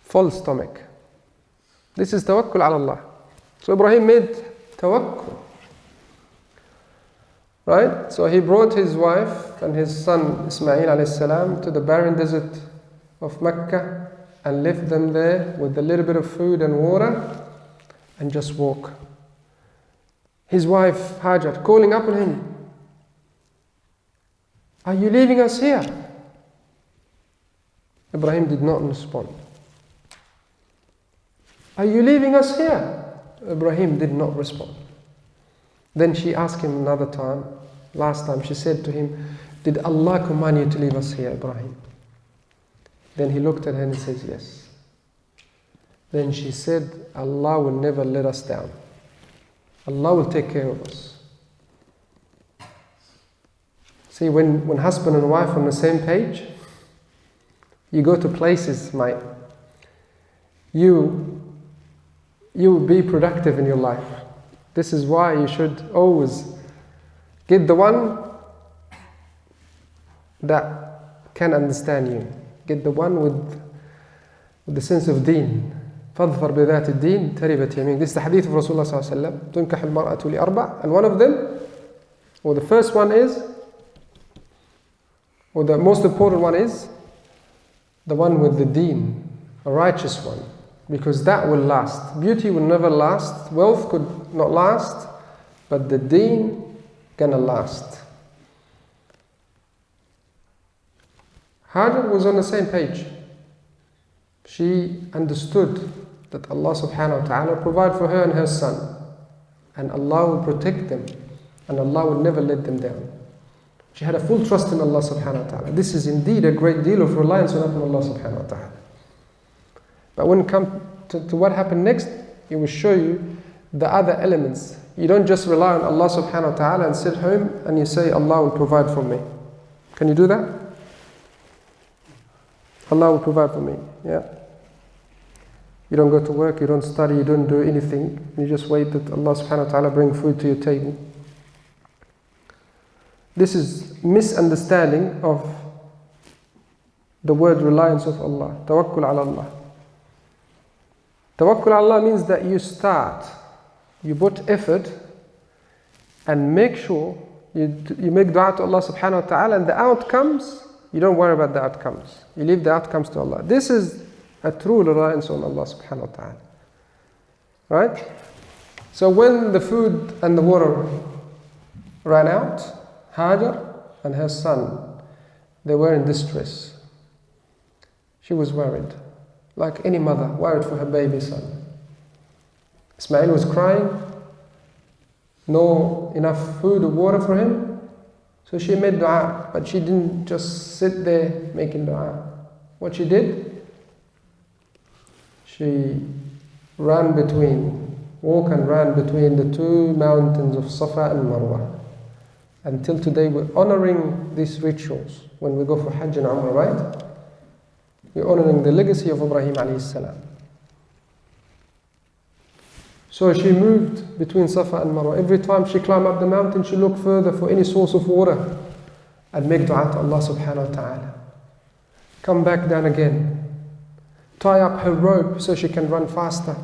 Full stomach. This is tawakkul ala Allah. So Ibrahim made tawakkul. Right? So he brought his wife and his son Ismail alayhi salam to the barren desert of Mecca and left them there with a little bit of food and water and just walk. His wife Hajar calling up on him, are you leaving us here? Ibrahim did not respond. Are you leaving us here? Ibrahim did not respond. Then she asked him another time. Last time she said to him, did Allah command you to leave us here, Ibrahim? Then he looked at her and said, yes. Then she said, Allah will never let us down. Allah will take care of us. See, when husband and wife are on the same page, you go to places, mate. You will be productive in your life. This is why you should always get the one that can understand you. Get the one with the sense of deen. فَاظْفَرْ بِذَاتِ الدِّينِ تَرِبَتْ يَمِينَ. This is the hadith of Rasulullah sallallahu alaihi wasallam. تُنْكَحُ الْمَرْأَةُ لِأَرْبَعٍ. And one of them, or the first one is, or the most important one is, the one with the deen, a righteous one. Because that will last. Beauty will never last. Wealth could not last. But the deen gonna last. Hajar was on the same page. She understood that Allah subhanahu wa ta'ala provide for her and her son. And Allah will protect them. And Allah will never let them down. She had a full trust in Allah subhanahu wa ta'ala. This is indeed a great deal of reliance on Allah subhanahu wa ta'ala. But when it comes to what happened next, it will show you the other elements. You don't just rely on Allah subhanahu wa ta'ala and sit home and you say, Allah will provide for me. Can you do that? Allah will provide for me. Yeah. You don't go to work, you don't study, you don't do anything. You just wait that Allah subhanahu wa ta'ala bring food to your table. This is misunderstanding of the word reliance of Allah. Tawakkul ala Allah. Tawakkul ala Allah means that you start, you put effort and make sure you make dua to Allah subhanahu wa ta'ala, and the outcomes, you don't worry about the outcomes. You leave the outcomes to Allah. This is a true reliance on Allah subhanahu wa ta'ala. Right? So when the food and the water ran out, Hajar and her son, they were in distress. She was worried, like any mother, worried for her baby son. Ismail was crying, no enough food or water for him, so she made dua, but she didn't just sit there making dua. What she did, she ran between the two mountains of Safa and Marwa. Until today, we're honoring these rituals when we go for Hajj and Umrah, right? We're honoring the legacy of Ibrahim alayhi salam. So she moved between Safa and Marwa. Every time she climbed up the mountain, she looked further for any source of water and make dua to Allah subhanahu wa ta'ala. Come back down again. Tie up her rope so she can run faster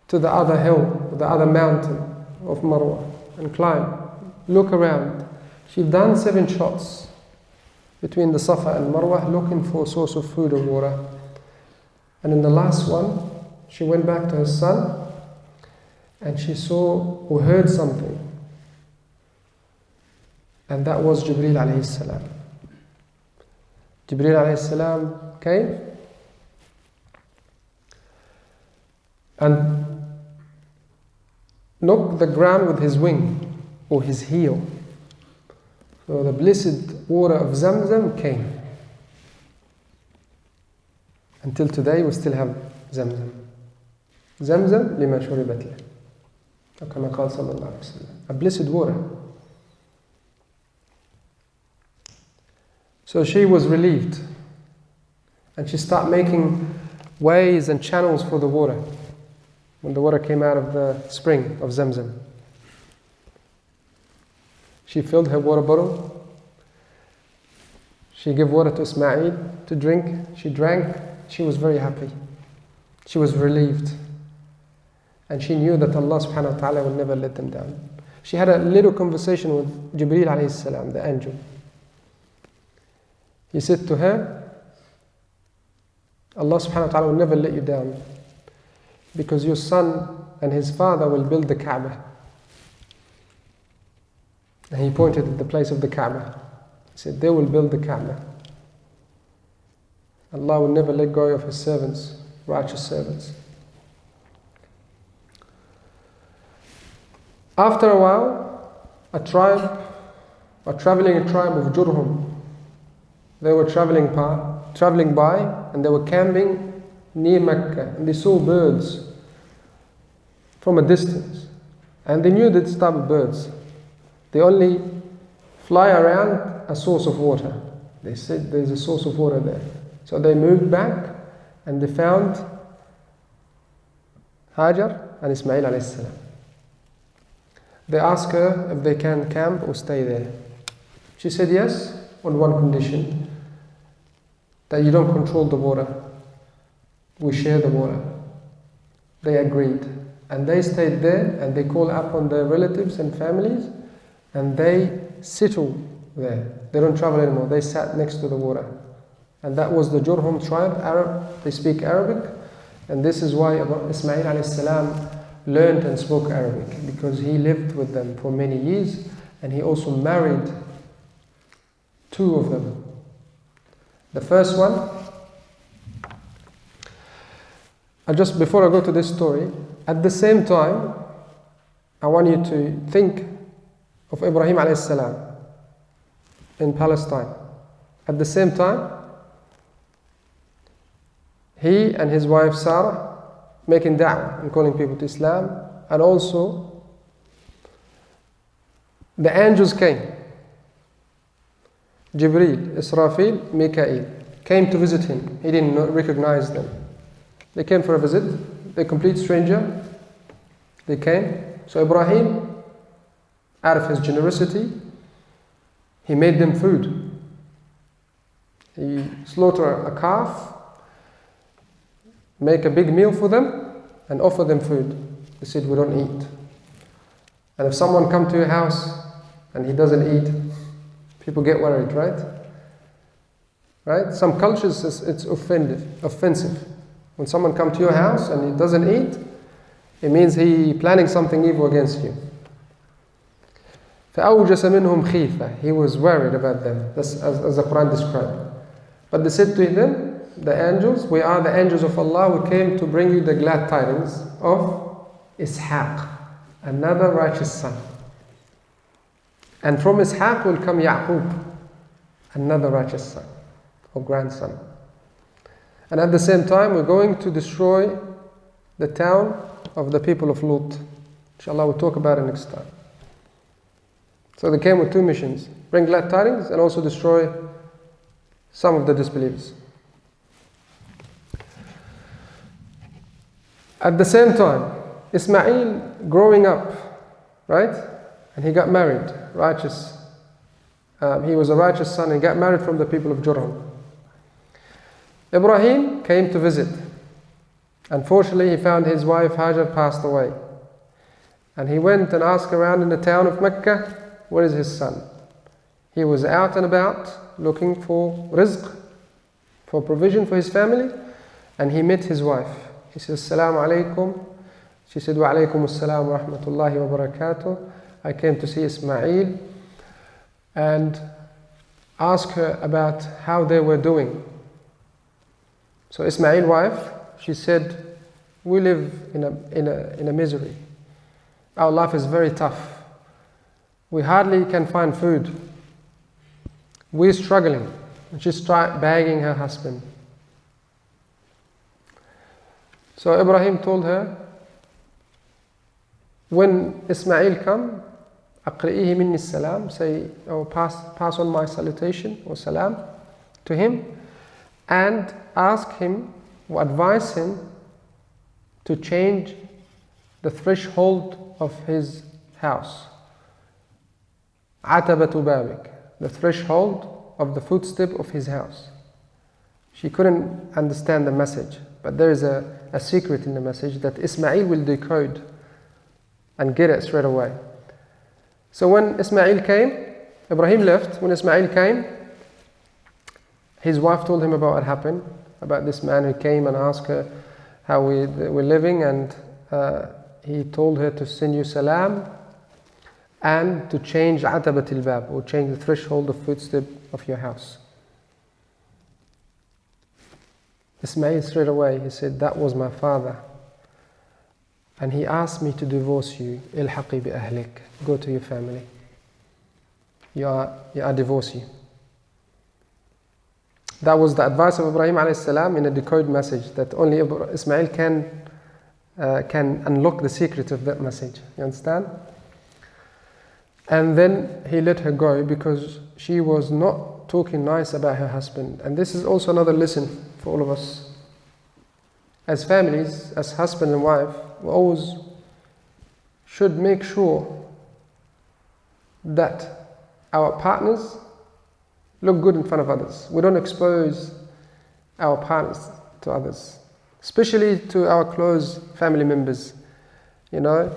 to the other hill, the other mountain of Marwa, and climb. Look around. She'd done 7 shots between the Safa and Marwa looking for a source of food or water. And in the last one, she went back to her son and she saw or heard something. And that was Jibreel alayhi salam. Jibreel alayhi salam came and knocked the ground with his wing or his heel. So the blessed water of Zamzam came. Until today we still have Zamzam. Zamzam lima shuribat له. كما قال صلى الله عليه وسلم. A blessed water. So she was relieved. And she started making ways and channels for the water. When the water came out of the spring of Zamzam. She filled her water bottle. She gave water to Ismail to drink. She drank. She was very happy. She was relieved. And she knew that Allah subhanahu wa ta'ala will never let them down. She had a little conversation with Jibreel alayhi salam, the angel. He said to her, Allah subhanahu wa ta'ala will never let you down because your son and his father will build the Kaaba. And he pointed at the place of the Kaaba. He said, they will build the Kaaba. Allah will never let go of His servants, righteous servants. After a while, a traveling tribe of Jurhum, they were traveling by, and they were camping near Mecca, and they saw birds from a distance. And they knew this type of birds. They only fly around a source of water. They said there's a source of water there. So they moved back and they found Hajar and Ismail alayhi salam. They asked her if they can camp or stay there. She said yes, on one condition, that you don't control the water. We share the water. They agreed. And they stayed there and they called upon their relatives and families and they settled there. They don't travel anymore. They sat next to the water. And that was the Jurhum tribe, Arab. They speak Arabic. And this is why Ismail alayhi salam learned and spoke Arabic, because he lived with them for many years and he also married two of them. The first one, just before I go to this story, at the same time, I want you to think of Ibrahim alayhi salam in Palestine. At the same time, he and his wife Sarah making da'wah and calling people to Islam, and also the angels came. Jibreel, Israfil, Mikael came to visit him. He didn't recognize them. They came for a visit. They're complete stranger. They came. So Ibrahim, out of his generosity, he made them food. He slaughtered a calf, make a big meal for them, and offer them food. They said, we don't eat. And if someone come to your house and he doesn't eat, people get worried, right? Right? Some cultures it's offensive. When someone come to your house and he doesn't eat, it means he planning something evil against you. فَأَوْجَسَ مِنْهُمْ خِيفَةً. He was worried about them. That's as the Quran described. But they said to them, the angels, we are the angels of Allah, we came to bring you the glad tidings of Ishaq, another righteous son. And from Ishaq will come Ya'qub, another righteous son or grandson. And at the same time, we're going to destroy the town of the people of Lut. Inshallah, we'll talk about it next time. So they came with two missions: bring glad tidings and also destroy some of the disbelievers. At the same time, Ismail growing up, right? And he got married, righteous. He was a righteous son and got married from the people of Jurhum. Ibrahim came to visit. Unfortunately, he found his wife Hajar passed away. And he went and asked around in the town of Mecca, where is his son? He was out and about looking for rizq, for provision for his family, and he met his wife. He says, Assalamu alaikum. She said, Wa alaikum assalam wa rahmatullahi wa barakatuh. I came to see Ismail and ask her about how they were doing. So Ismail's wife, she said, we live in a misery. Our life is very tough. We hardly can find food. We're struggling. And she started begging her husband. So Ibrahim told her, when Ismail come, أقرئيه مني السلام, say, or pass on my salutation or salam to him, and ask him or advise him to change the threshold of his house. عتبة بابك, the threshold of the footstep of his house. She couldn't understand the message, but there is a secret in the message that Ismail will decode and get it straight away. So when Ismail came, Ibrahim left. When Ismail came, his wife told him about what happened, about this man who came and asked her how we were living, and he told her to send you salam and to change atabat al-bab, or change the threshold of footstep of your house. Ismail straight away, he said, that was my father. And he asked me to divorce you. Ilhaqi bi ahlik. Go to your family. You are divorcee. That was the advice of Ibrahim alayhi salam in a decoded message that only Ismail can unlock the secret of that message. You understand? And then he let her go because she was not talking nice about her husband. And this is also another lesson for all of us. As families, as husband and wife, we always should make sure that our partners look good in front of others. We don't expose our partners to others, especially to our close family members. You know,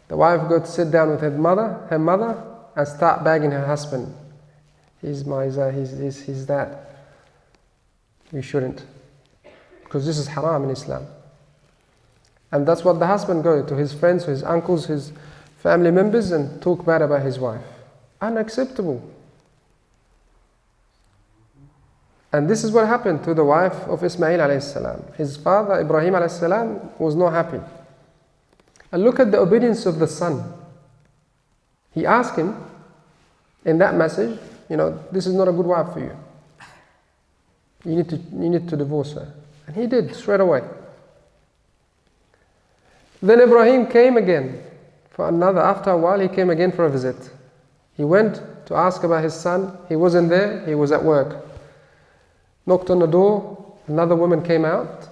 the wife got to sit down with her mother, and start bagging her husband. He's miser, he's that. We shouldn't, because this is haram in Islam. And that's what the husband goes to his friends, his uncles, his family members, and talk bad about his wife. Unacceptable. And this is what happened to the wife of Ismail alayhi salam. His father, Ibrahim alayhi salam, was not happy. And look at the obedience of the son. He asked him in that message, you know, this is not a good wife for you. You need to divorce her. And he did straight away. Then Ibrahim came again for after a while he came again for a visit. He went to ask about his son. He wasn't there, he was at work. Knocked on the door, another woman came out,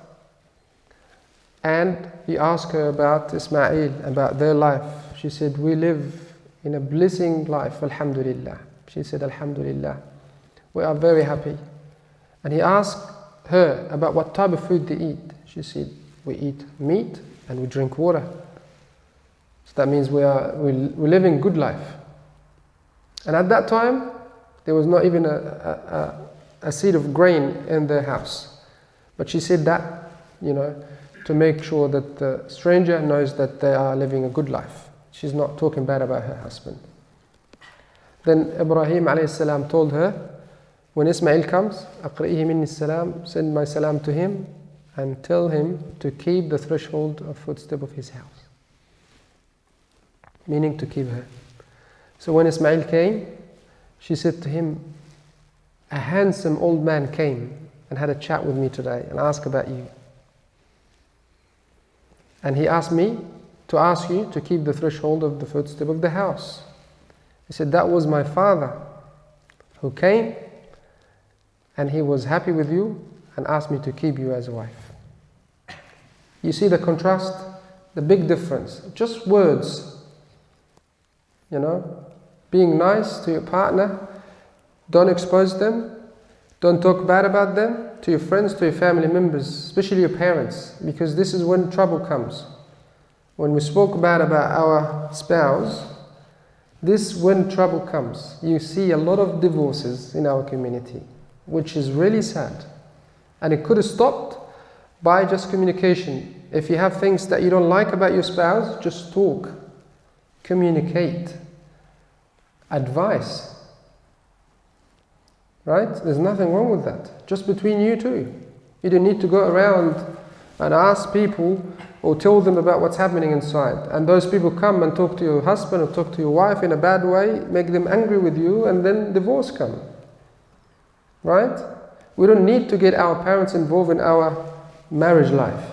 and he asked her about Ismail, about their life. She said, we live in a blessing life, alhamdulillah. She said, alhamdulillah. We are very happy. And he asked her about what type of food they eat. She said, we eat meat and we drink water. So that means we live in good life. And at that time, there was not even a seed of grain in their house. But she said that, you know, to make sure that the stranger knows that they are living a good life. She's not talking bad about her husband. Then Ibrahim alayhi salam told her, when Ismail comes, أقرئه مني السلام, send my salam to him and tell him to keep the threshold of footstep of his house. Meaning to keep her. So when Ismail came, she said to him, a handsome old man came and had a chat with me today and asked about you. And he asked me to ask you to keep the threshold of the footstep of the house. He said, that was my father who came and he was happy with you and asked me to keep you as a wife. You see the contrast, the big difference. Just words, you know, being nice to your partner, don't expose them, don't talk bad about them, to your friends, to your family members, especially your parents, because this is when trouble comes. When we spoke bad about our spouse, this is when trouble comes. You see a lot of divorces in our community, which is really sad. And it could have stopped by just communication. If you have things that you don't like about your spouse, just talk, communicate, advice. Right? There's nothing wrong with that. Just between you two. You don't need to go around and ask people or tell them about what's happening inside. And those people come and talk to your husband or talk to your wife in a bad way, make them angry with you, and then divorce comes. Right? We don't need to get our parents involved in our marriage life.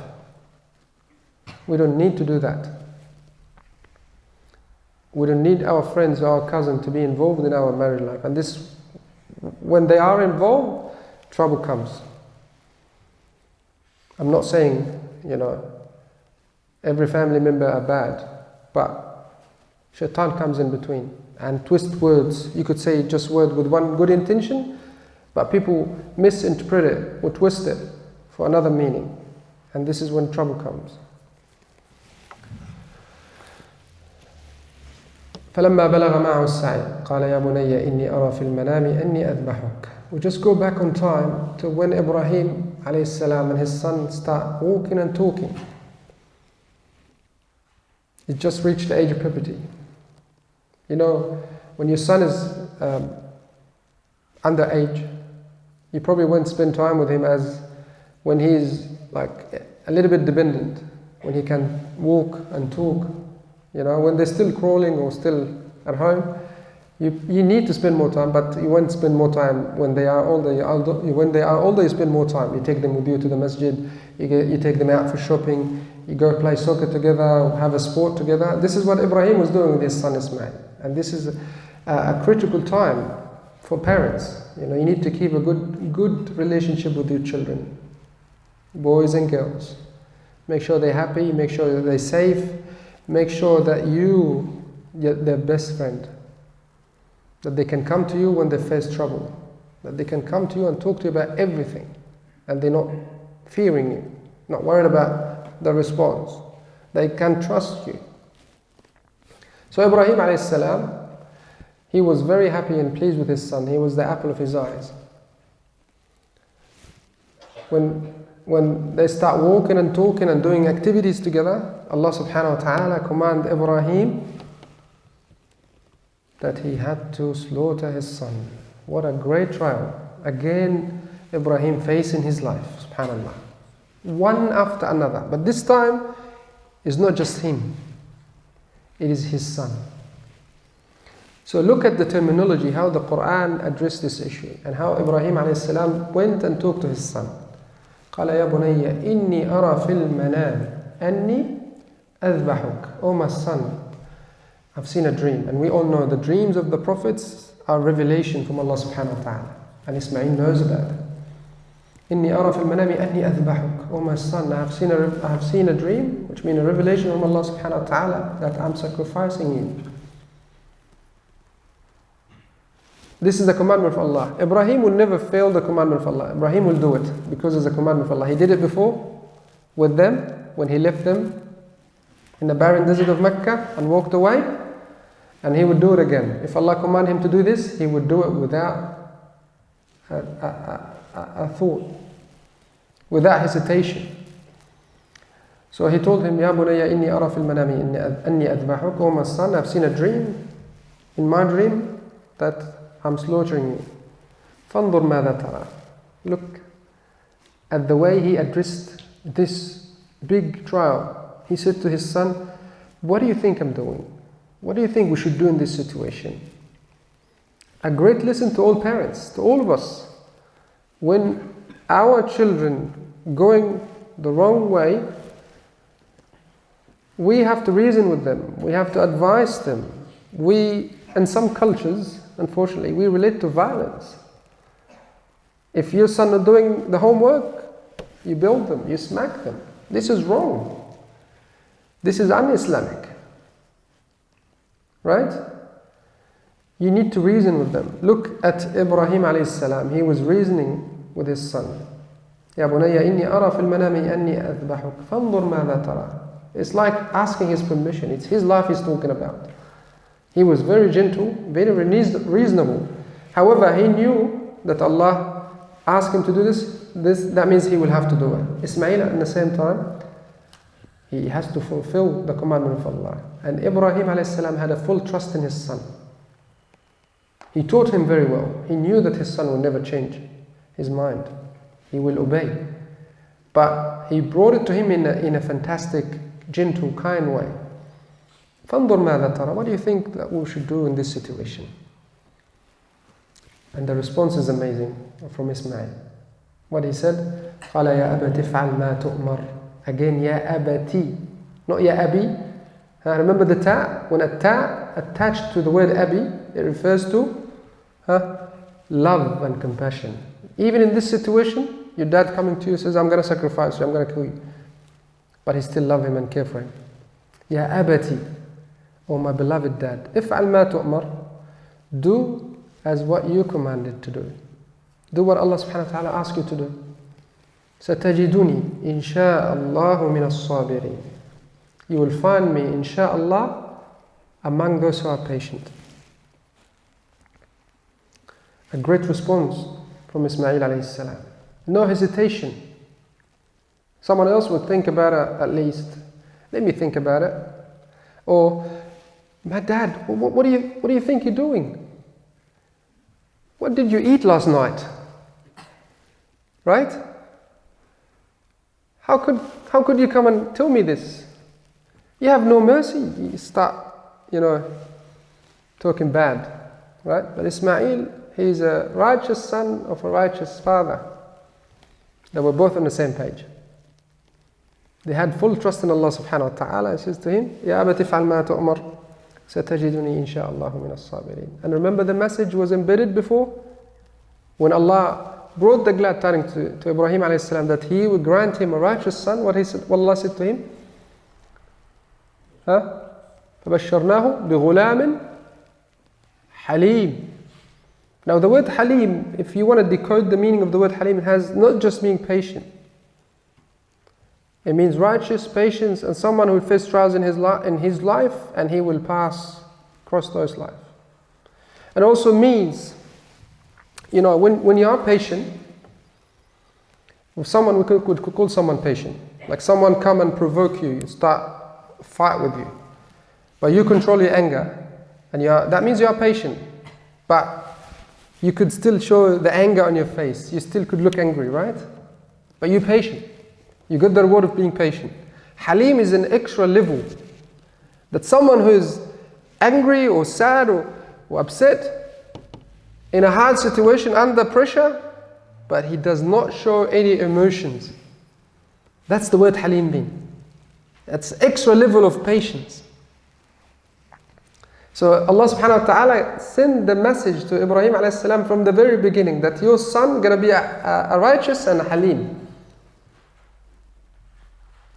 We don't need to do that. We don't need our friends or our cousin to be involved in our marriage life. And this, when they are involved, trouble comes. I'm not saying, you know, every family member are bad, but shaitan comes in between and twist words. You could say just word with one good intention, but people misinterpret it or twist it for another meaning. And this is when trouble comes. فلما بلغ معه السعي قال يا بني إني أرى في المنام أني أذبحك. We just go back on time to when Ibrahim alayhi salam and his son start walking and talking. He just reached the age of puberty. You know, when your son is underage, you probably won't spend time with him as when he's like a little bit dependent, when he can walk and talk. You know, when they're still crawling or still at home, you need to spend more time, but you won't spend more time when they are older. When they are older, you spend more time. You take them with you to the masjid, you take them out for shopping, you go play soccer together, have a sport together. This is what Ibrahim was doing with his son Ismail. And this is a critical time for parents. You need to keep a good relationship with your children, boys and girls. Make sure they're happy, make sure that they're safe, make sure that you're their best friend. That they can come to you when they face trouble. That they can come to you and talk to you about everything. And they're not fearing you, not worried about the response. They can trust you. So Ibrahim alayhi salam, he was very happy and pleased with his son. He was the apple of his eyes. When they start walking and talking and doing activities together, Allah subhanahu wa ta'ala commanded Ibrahim that he had to slaughter his son. What a great trial. Again, Ibrahim facing his life, subhanallah. One after another. But this time, it's not just him. It is his son. So look at the terminology, how the Quran addressed this issue, and how Ibrahim alayhi salam went and talked to his son. قال يا بني إني أرى في المنام أني أذبحك. Oh my son, I've seen a dream. And we all know the dreams of the prophets are revelation from Allah subhanahu wa ta'ala. And Ismail knows about it. إني أرى في المنام أني أذبحك. Oh my son, I have seen a dream, which means a revelation from Allah subhanahu wa ta'ala that I'm sacrificing you. This is the commandment of Allah. Ibrahim will never fail the commandment of Allah. Ibrahim will do it because it's the commandment of Allah. He did it before with them when he left them in the barren desert of Mecca and walked away, and he would do it again. If Allah commanded him to do this, he would do it without a thought, without hesitation. So he told him, يا بني إني أرى في المنام أني أذبحك. Oh my son, I've seen a dream, in my dream, that I'm slaughtering you. فانظر ماذا ترى. Look at the way he addressed this big trial. He said to his son, what do you think I'm doing? What do you think we should do in this situation? A great lesson to all parents, to all of us. When our children going the wrong way, we have to reason with them. We have to advise them. In some cultures, unfortunately, we relate to violence. If your son is doing the homework, you build them, you smack them. This is wrong. This is un-Islamic. Right? You need to reason with them. Look at Ibrahim alayhi salam. He was reasoning with his son. يا بني إني أرى في المنام أني أذبحك فانظر ماذا ترى. It's like asking his permission. It's his life he's talking about. He was very gentle, very reasonable. However, he knew that Allah asked him to do this, that means he will have to do it. Ismail at the same time, he has to fulfill the commandment of Allah. And Ibrahim alayhi salam had a full trust in his son. He taught him very well. He knew that his son will never change his mind. He will obey. But he brought it to him in a fantastic, gentle, kind way. فانظر ماذا ترى. What do you think that we should do in this situation? And the response is amazing from Ismail. What he said, قال يا أبت افعل ما تؤمر. Again, يا أبتي, not يا أبي. Remember the ta? When a ta attached to the word abi, it refers to love and compassion. Even in this situation, your dad coming to you says, I'm going to sacrifice you, I'm going to kill you. But he still love him and care for him. يا أبتي. Oh my beloved dad, افعل ما تؤمر. Do as what you commanded to do. Do what Allah subhanahu wa ta'ala asked you to do. ستجدني إن شاء الله من الصابرين. You will find me, inshallah, among those who are patient. A great response from Ismail alayhi salam. No hesitation. Someone else would think about it at least. Let me think about it. Or, my dad, what do you think you're doing? What did you eat last night? Right? How could you come and tell me this? You have no mercy. You start, talking bad. Right? But Ismail, he's a righteous son of a righteous father. They were both on the same page. They had full trust in Allah subhanahu wa ta'ala. He says to him, يا أبت افعل ما تؤمر سَتَجِدُنِي إِنْ شَاءَ اللَّهُ مِنَ الصَّابِرِينَ. And remember, the message was embedded before? When Allah brought the glad tidings to Ibrahim alayhi salam that He would grant him a righteous son, what Allah said to him? فَبَشَّرْنَاهُ بِغُلَامٍ حَلِيمٍ. Now the word Halim, if you want to decode the meaning of the word Halim, it has not just mean patient. It means righteous, patience, and someone who will face trials in his life, and he will pass across those life. It also means, when you are patient, with someone, we could call someone patient. Like someone come and provoke you, start a fight with you. But you control your anger, and that means you are patient. But you could still show the anger on your face. You still could look angry, right? But you're patient. You got the reward of being patient. Halim is an extra level. That someone who is angry or sad or upset in a hard situation under pressure, but he does not show any emotions. That's the word Halim mean. That's extra level of patience. So Allah subhanahu wa ta'ala sent the message to Ibrahim alayhi salam from the very beginning that your son gonna be a righteous and a Halim.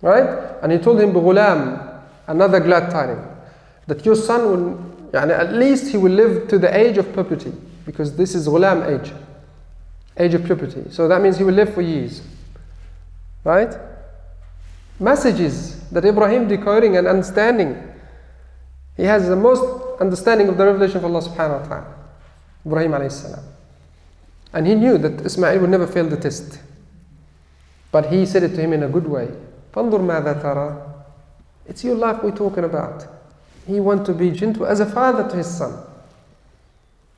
Right? And He told him, بِغُلَامٍ, another glad tidings, that your son will, at least he will live to the age of puberty, because this is ghulam age of puberty. So that means he will live for years. Right? Messages that Ibrahim decoding and understanding. He has the most understanding of the revelation of Allah subhanahu wa ta'ala. Ibrahim alayhi salam. And he knew that Ismail would never fail the test. But he said it to him in a good way. فَانْظُرْ مَاذَا تَرَى. It's your life we're talking about. He wanted to be gentle as a father to his son.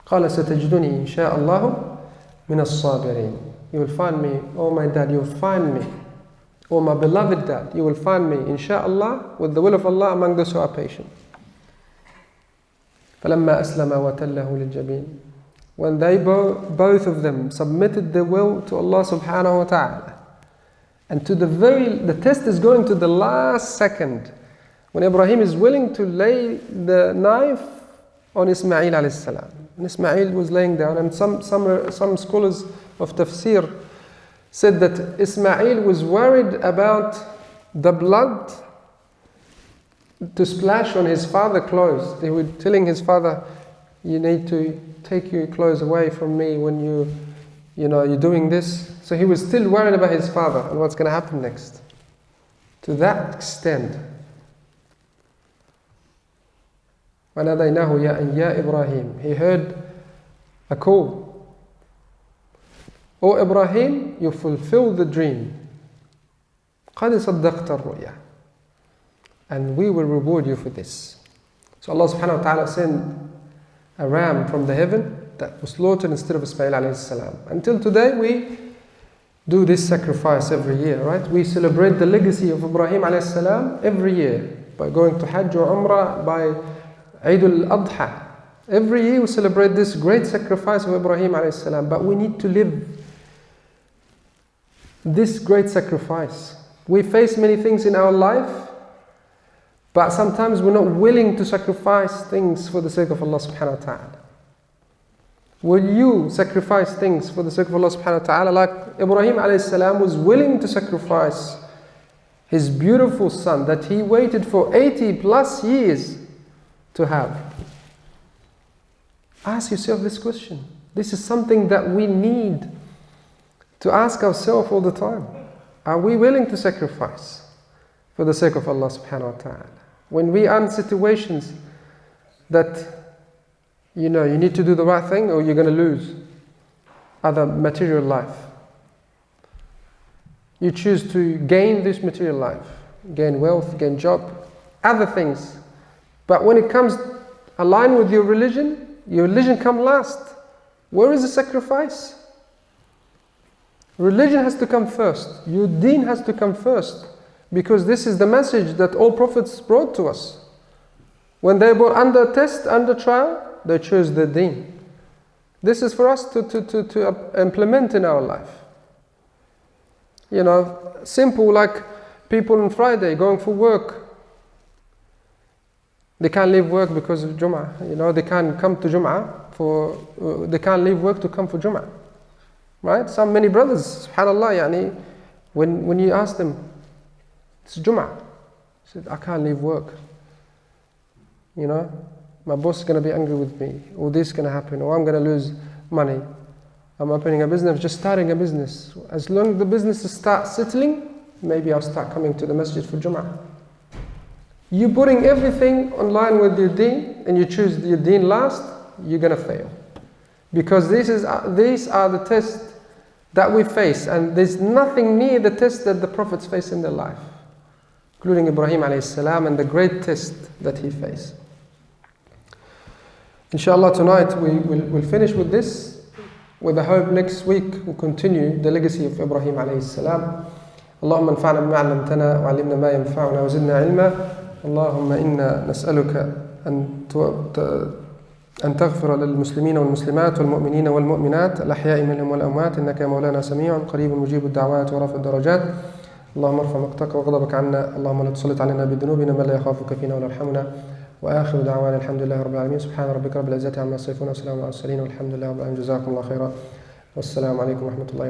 قَالَ سَتَجْدُنِي إِنْ شَاءَ اللَّهُ مِنَ الصَّابِرِينَ. You will find me, oh my dad, you will find me. Oh my beloved dad, you will find me, insha'Allah, with the will of Allah, among those who are patient. فَلَمَّا أَسْلَمَ وَتَلَّهُ لِلْجَبِينِ. When they both of them submitted their will to Allah subhanahu wa ta'ala, and to the test is going to the last second, when Ibrahim is willing to lay the knife on Ismail alayhi salam. And Ismail was laying down, and some scholars of tafsir said that Ismail was worried about the blood to splash on his father's clothes. They were telling his father, you need to take your clothes away from me when you're doing this. So he was still worried about his father and what's going to happen next. To that extent. وَنَادَيْنَاهُ يَا Ibrahim. He heard a call. O Ibrahim, you fulfill the dream. قَدْ صَدَّقْتَ الرُّؤْيَا. And we will reward you for this. So Allah subhanahu wa ta'ala sent a ram from the heaven that was slaughtered instead of Ismail alayhi salam. Until today we do this sacrifice every year, right? We celebrate the legacy of Ibrahim alayhi salam every year by going to Hajj or Umrah, by Eid al-Adha. Every year we celebrate this great sacrifice of Ibrahim alayhi salam, but we need to live this great sacrifice. We face many things in our life, but sometimes we're not willing to sacrifice things for the sake of Allah subhanahu wa ta'ala. Will you sacrifice things for the sake of Allah subhanahu wa ta'ala? Like Ibrahim alayhi salam was willing to sacrifice his beautiful son that he waited for 80 plus years to have. Ask yourself this question. This is something that we need to ask ourselves all the time. Are we willing to sacrifice for the sake of Allah subhanahu wa ta'ala? When we are in situations that you need to do the right thing or you're going to lose other material life. You choose to gain this material life, gain wealth, gain job, other things. But when it comes aligned with your religion come last. Where is the sacrifice? Religion has to come first. Your deen has to come first. Because this is the message that all prophets brought to us. When they were under test, under trial, they chose the deen. This is for us to implement in our life. Simple like people on Friday going for work. They can't leave work because of Jum'ah. You know, they can't come to Jum'ah they can't leave work to come for Jum'ah. Right? Many brothers, subhanAllah, yani, when you ask them, it's Jum'ah, they said, I can't leave work. You know, my boss is going to be angry with me, or this is going to happen, or I'm going to lose money. I'm opening a business, just starting a business. As long as the business starts settling, maybe I'll start coming to the masjid for Jum'ah. You putting everything online with your deen, and you choose your deen last, you're going to fail. Because these are the tests that we face, and there's nothing near the test that the prophets face in their life, including Ibrahim alayhi salam and the great test that he faced. Inshallah, tonight we'll finish with this, with the hope next week we'll continue the legacy of Ibrahim alayhi salam. اللهم انفعنا بما علمتنا وعلمنا ما ينفعنا وزدنا علما. اللهم إنا نسألك أن تغفر للمسلمين والمسلمات والمؤمنين والمؤمنات الأحياء منهم والأموات إنك يا مولانا سميع قريب مجيب الدعوات ورافع الدرجات. اللهم ارفع مقتك وغضبك عنا. اللهم لا تسلط علينا بذنوبنا من لا يخافك فينا ولا يرحمنا. وآخر دعوانا الحمد لله رب العالمين. سبحان ربك رب العزة عما يصفون وسلام على المرسلين والحمد لله رب العالمين. جزاكم الله خيرا والسلام عليكم ورحمة الله وبركاته.